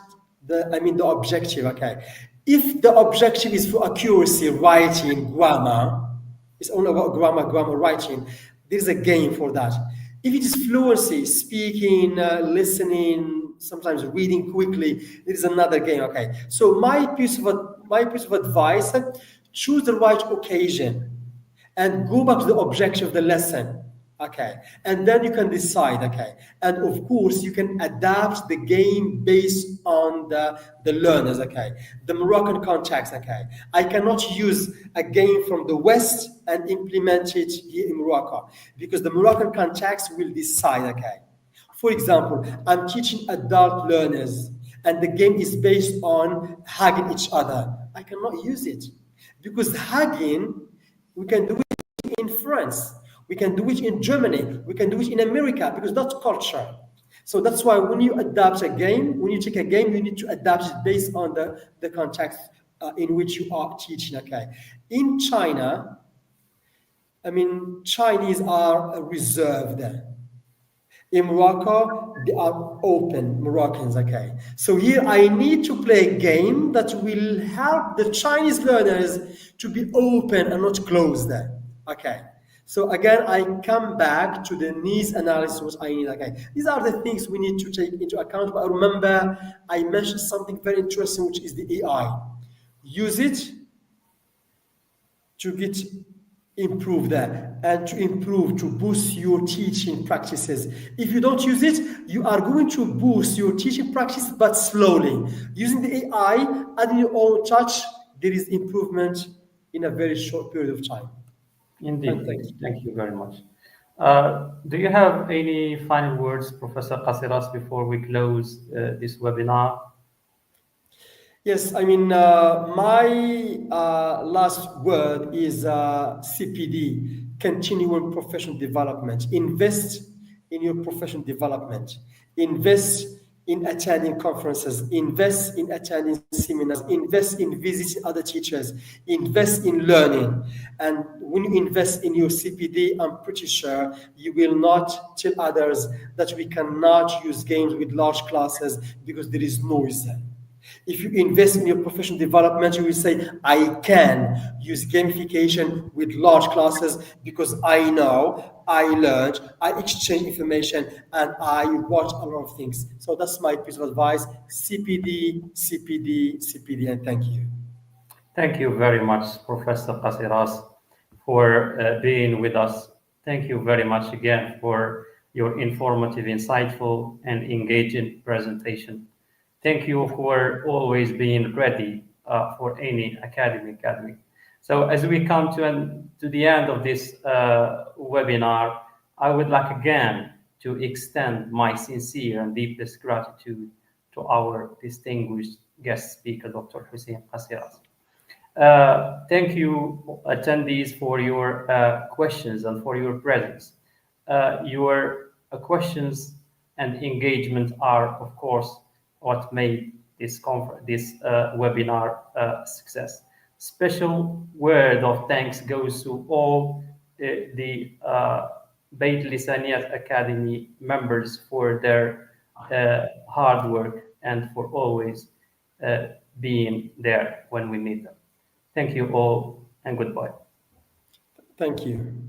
the objective, okay? If the objective is for accuracy, writing, grammar, it's only about grammar, writing, there's a game for that. If it is fluency, speaking, listening, sometimes reading quickly, there is another game, okay? So my piece of advice, choose the right occasion and go back to the objective of the lesson. Okay, and then you can decide. Okay, and of course you can adapt the game based on the learners. Okay, the Moroccan context. Okay, I cannot use a game from the West and implement it here in Morocco because the Moroccan context will decide. Okay, for example, I'm teaching adult learners and the game is based on hugging each other. I cannot use it because hugging we can do it in France. We can do it in Germany. We can do it in America because that's culture. So that's why when you adapt a game, when you take a game, you need to adapt it based on the context in which you are teaching. Okay. In China, Chinese are reserved. In Morocco, they are open, Moroccans, okay? So here I need to play a game that will help the Chinese learners to be open and not closed, okay? So again, I come back to the needs analysis, what I need, okay? These are the things we need to take into account, but remember, I mentioned something very interesting, which is the AI. Use it to get improve that and to boost your teaching practices. If you don't use it, you are going to boost your teaching practice, but slowly. Using the AI, adding your own touch, there is improvement in a very short period of time. Indeed. Thank you very much. Do you have any final words, Professor Qasserras, before we close this webinar? Yes, my last word is CPD, continuing professional development. Invest in your professional development. Invest in attending conferences. Invest in attending seminars. Invest in visiting other teachers. Invest in learning. And when you invest in your CPD, I'm pretty sure you will not tell others that we cannot use games with large classes because there is noise. If you invest in your professional development, you will say, I can use gamification with large classes because I know, I learned, I exchange information, and I watch a lot of things. So that's my piece of advice. CPD, CPD, CPD, and thank you. Thank you very much, Professor Qasserras, for being with us. Thank you very much again for your informative, insightful, and engaging presentation. Thank you for always being ready for any academy. So as we come to the end of this webinar, I would like again to extend my sincere and deepest gratitude to our distinguished guest speaker, Dr. Lhoussine Qasserras. Thank you, attendees, for your questions and for your presence. Your questions and engagement are, of course, what made this webinar success. Special word of thanks goes to all the Bitlisaniyat Academy members for their hard work and for always being there when we need them. Thank you all and goodbye. Thank you.